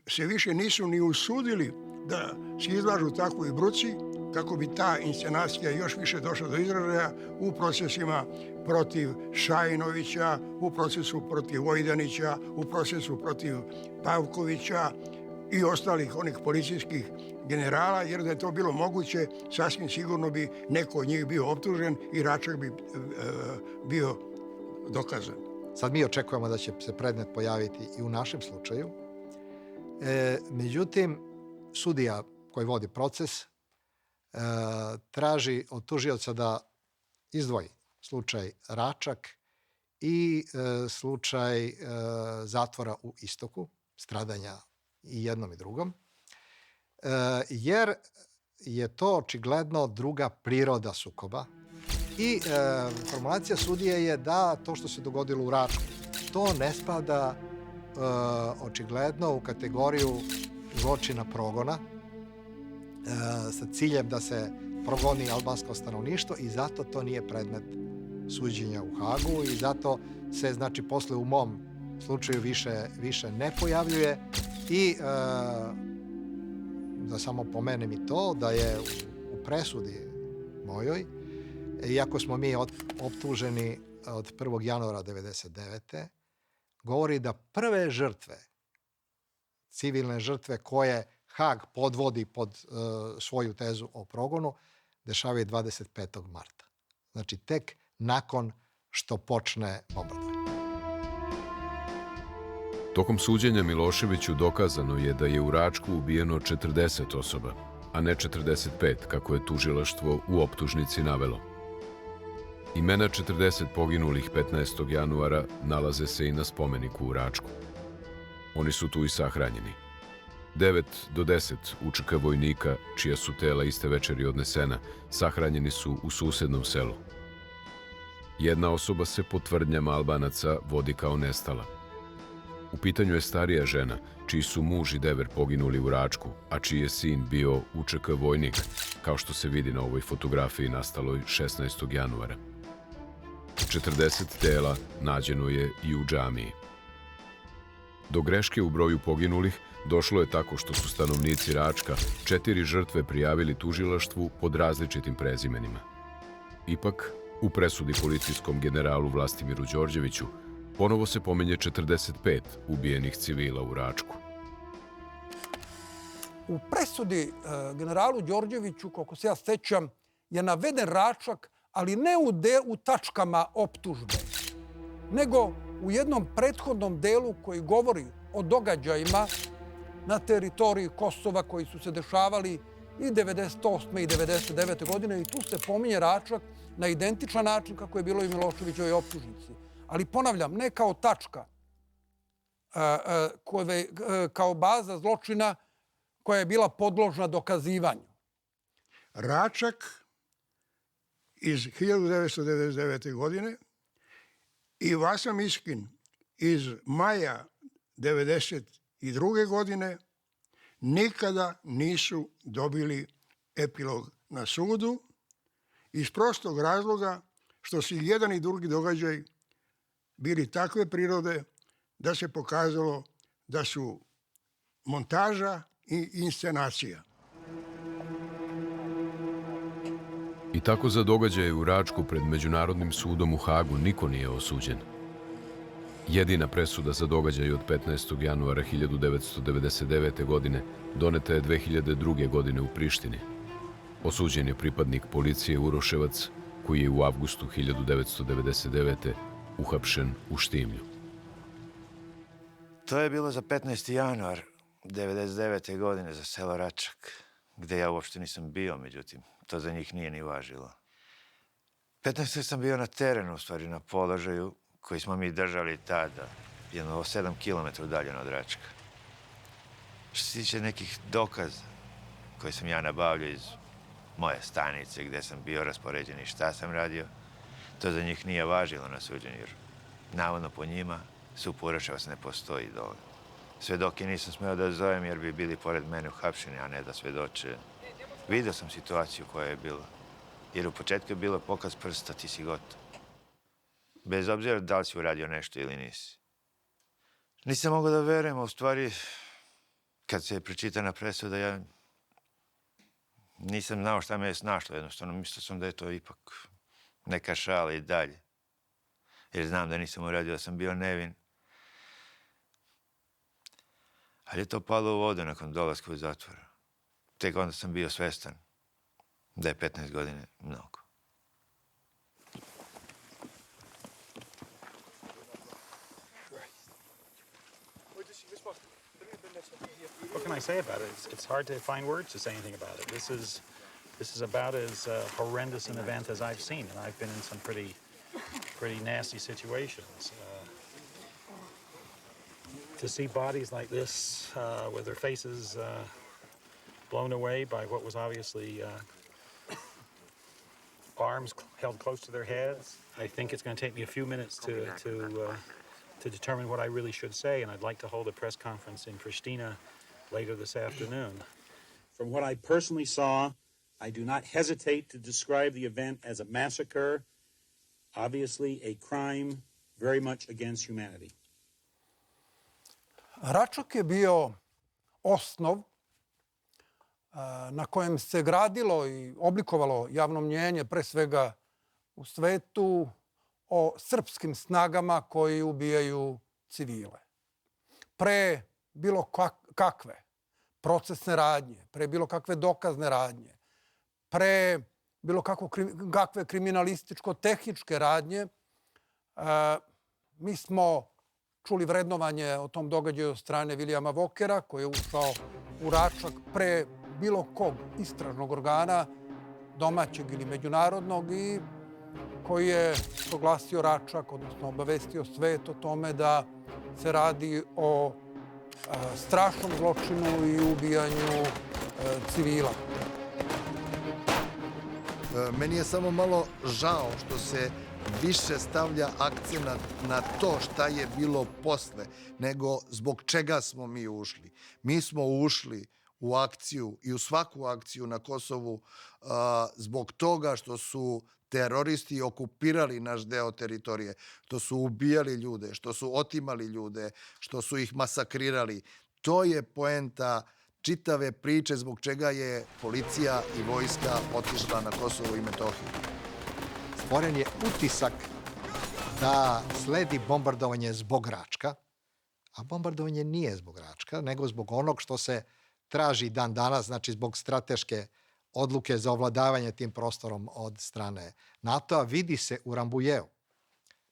se više nisu ni usudili da se izlažu takvoj bruci kako bi ta inscenacija još više došla do izražaja u procesima protiv Šajinovića, u procesu protiv Vojdanića, u procesu protiv Pavkovića i ostalih onih policijskih generala, jer da je to bilo moguće, sasvim sigurno bi neko od njih bio optužen i Račak bi bio dokazan. Sad mi očekujemo da će se predmet pojaviti i u našem slučaju. Međutim, sudija koji vodi proces traži od tužioca da izdvoji slučaj Račak i slučaj zatvora u Istoku, stradanja i jednom i drugom, jer je to očigledno druga priroda sukoba i formulacija sudije je da to što se dogodilo u Račku, to ne spada očigledno u kategoriju zločina progona sa ciljem da se progoni albansko stanovništvo i zato to nije predmet suđenja u Hagu i zato se, znači, posle u mom slučaju više ne pojavljuje i da samo pomenem i to da je u presudi mojoj, iako smo mi optuženi od 1. januara 1999. govori da prve žrtve, civilne žrtve koje Hag podvodi pod svoju tezu o progonu, dešavaju 25. marta. Znači, tek nakon što počne bombardovanje. Tokom suđenja Miloševiću dokazano je da je u Račku ubijeno 40 osoba, a ne 45, kako je tužilaštvo u optužnici navelo. Imena 40 poginulih 15. januara nalaze se i na spomeniku u Račku. Oni su tu i sahranjeni. 9 do 10 UČK vojnika, čija su tela iste večeri odnesena, sahranjeni su u susednom selu. Jedna osoba se po tvrdnjama Albanaca vodi kao nestala. U pitanju je starija žena, čiji su muž i dever poginuli u Račku, a čiji je sin bio UČK vojnik, kao što se vidi na ovoj fotografiji nastaloj 16. januara. 40 tela nađeno je i u džamiji. Do greške u broju poginulih došlo je tako što su stanovnici Račka 4 žrtve prijavili tužilaštvu pod različitim prezimenima. Ipak, u presudi policijskom generalu Vlastimiru Đorđeviću ponovo se pominje 45 ubijenih civila u Račku. U presudi generalu Đorđeviću, koliko se ja sećam, je naveden Račak, ali ne u tačkama optužbe, nego u jednom prethodnom delu koji govori o događajima na teritoriji Kosova koji su se dešavali i 98. i 99. godine i tu se pominje Račak na identičan način kako je bilo i Miloševićevoj optužnici. Ali ponavljam, ne kao tačka, kao baza zločina koja je bila podložna dokazivanju. Račak iz 1999. godine i Vasa Miskin iz maja 1992. godine nikada nisu dobili epilog na sudu iz prostog razloga što su jedan i drugi događaj bili takve prirode da se pokazalo da su montaža i inscenacija. I tako za događaje u Račku pred Međunarodnim sudom u Hagu niko nije osuđen. Jedina presuda za događaj od 15. januara 1999. godine doneta je 2002. godine u Prištini. Osuđen je pripadnik policije Uroševac, koji je u avgustu 1999. uhapšen u Štimlju. To je bilo za 15. januar 1999. godine za selo Račak, gde ja uopšte nisam bio, međutim, to za njih nije ni važilo. 15. sam bio na terenu, u stvari na položaju koji smo mi držali tada, jedno 7 km udaljeno od Račka. Što se tiče nekih dokaza koje sam ja nabavljao iz moje stanice gde sam bio raspoređen i šta sam radio, to za njih nije važilo na suđenju, jer navodno po njima SUP Uroševac ne postoji dole. Svedoke nisam smeo da zovem jer bi bili pored mene uhapšeni, a ne da svedoče. Vidio sam situaciju koja je bila, jer u početku je bilo pokaz prsta, ti si gotov. Bez obzira da li si uradio nešto ili nisi. Nisam mogao da verujem, a u stvari, kad se je pročitana presuda, ja nisam znao šta me je snašlo, jednostavno mislio sam da je to ipak neka šala i dalje. Jer znam da nisam uradio, da sam bio nevin. Ali je to palo u vodu nakon dolaska u zatvor. Tek onda sam bio svestan da je 15 godine mnogo. What can I say about it? It's hard to find words to say anything about it. This is about as horrendous an event as I've seen, and I've been in some pretty nasty situations. To see bodies like this with their faces blown away by what was obviously arms held close to their heads, I think it's going to take me a few minutes to determine what I really should say, and I'd like to hold a press conference in Pristina later this afternoon. From what I personally saw, I do not hesitate to describe the event as a massacre, obviously a crime very much against humanity. Račak je bio osnov na kojem se gradilo i oblikovalo javno mnjenje, pre svega u svetu, o srpskim snagama koji ubijaju civile. Pre bilo kakve procesne radnje, pre bilo kakve dokazne radnje, pre bilo kakve kriminalističko-tehničke radnje, mi smo čuli vrednovanje o tom događaju od strane Vilijama Vokera, koji je ušao u Račak pre bilo kog istražnog organa, domaćeg ili međunarodnog, i koji je proglasio Račak, odnosno obavestio svet o tome da se radi o strašnom zločinu i ubijanju civila. Meni je samo malo žao što se više stavlja akcenat na to šta je bilo posle, nego zbog čega smo mi ušli. Mi smo ušli u akciju i u svaku akciju na Kosovu zbog toga što su teroristi okupirali naš deo teritorije, što su ubijali ljude, što su otimali ljude, što su ih masakrirali. To je poenta čitave priče zbog čega je policija i vojska otišla na Kosovo i Metohiju. Stvoren je utisak da sledi bombardovanje zbog Račka, a bombardovanje nije zbog Račka, nego zbog onog što se traži dan danas, znači zbog strateške odluke za ovladavanje tim prostorom od strane NATO-a. Vidi se u Rambujeu.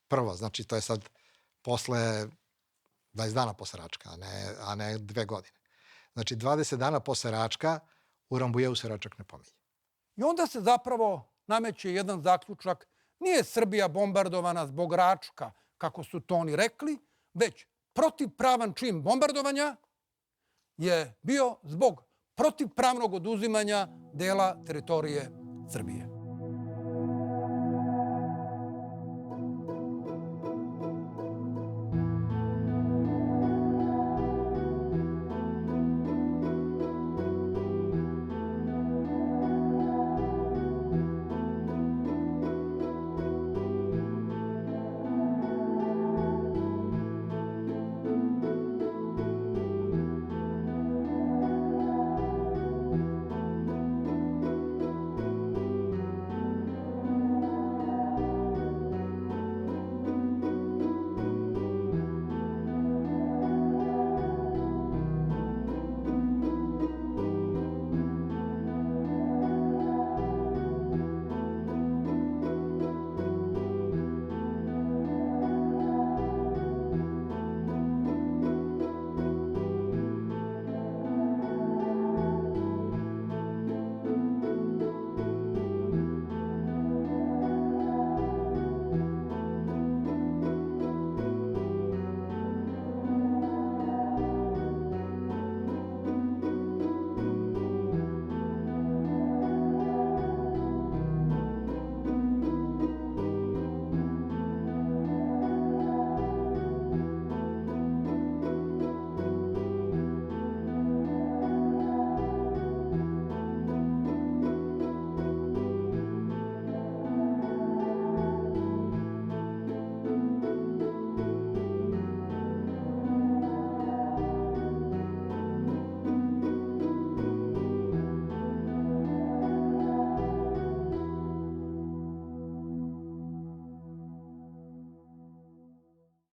Prvo, znači to je sad posle 20 dana posle Račka, a ne 2 godine. Znači 20 dana posle Račka u Rambujeu se Račak ne pominje. I onda se zapravo nameće jedan zaključak. Nije Srbija bombardovana zbog Račka, kako su to oni rekli, već protivpravan čin bombardovanja je bio zbog protivpravnog oduzimanja dela teritorije Srbije.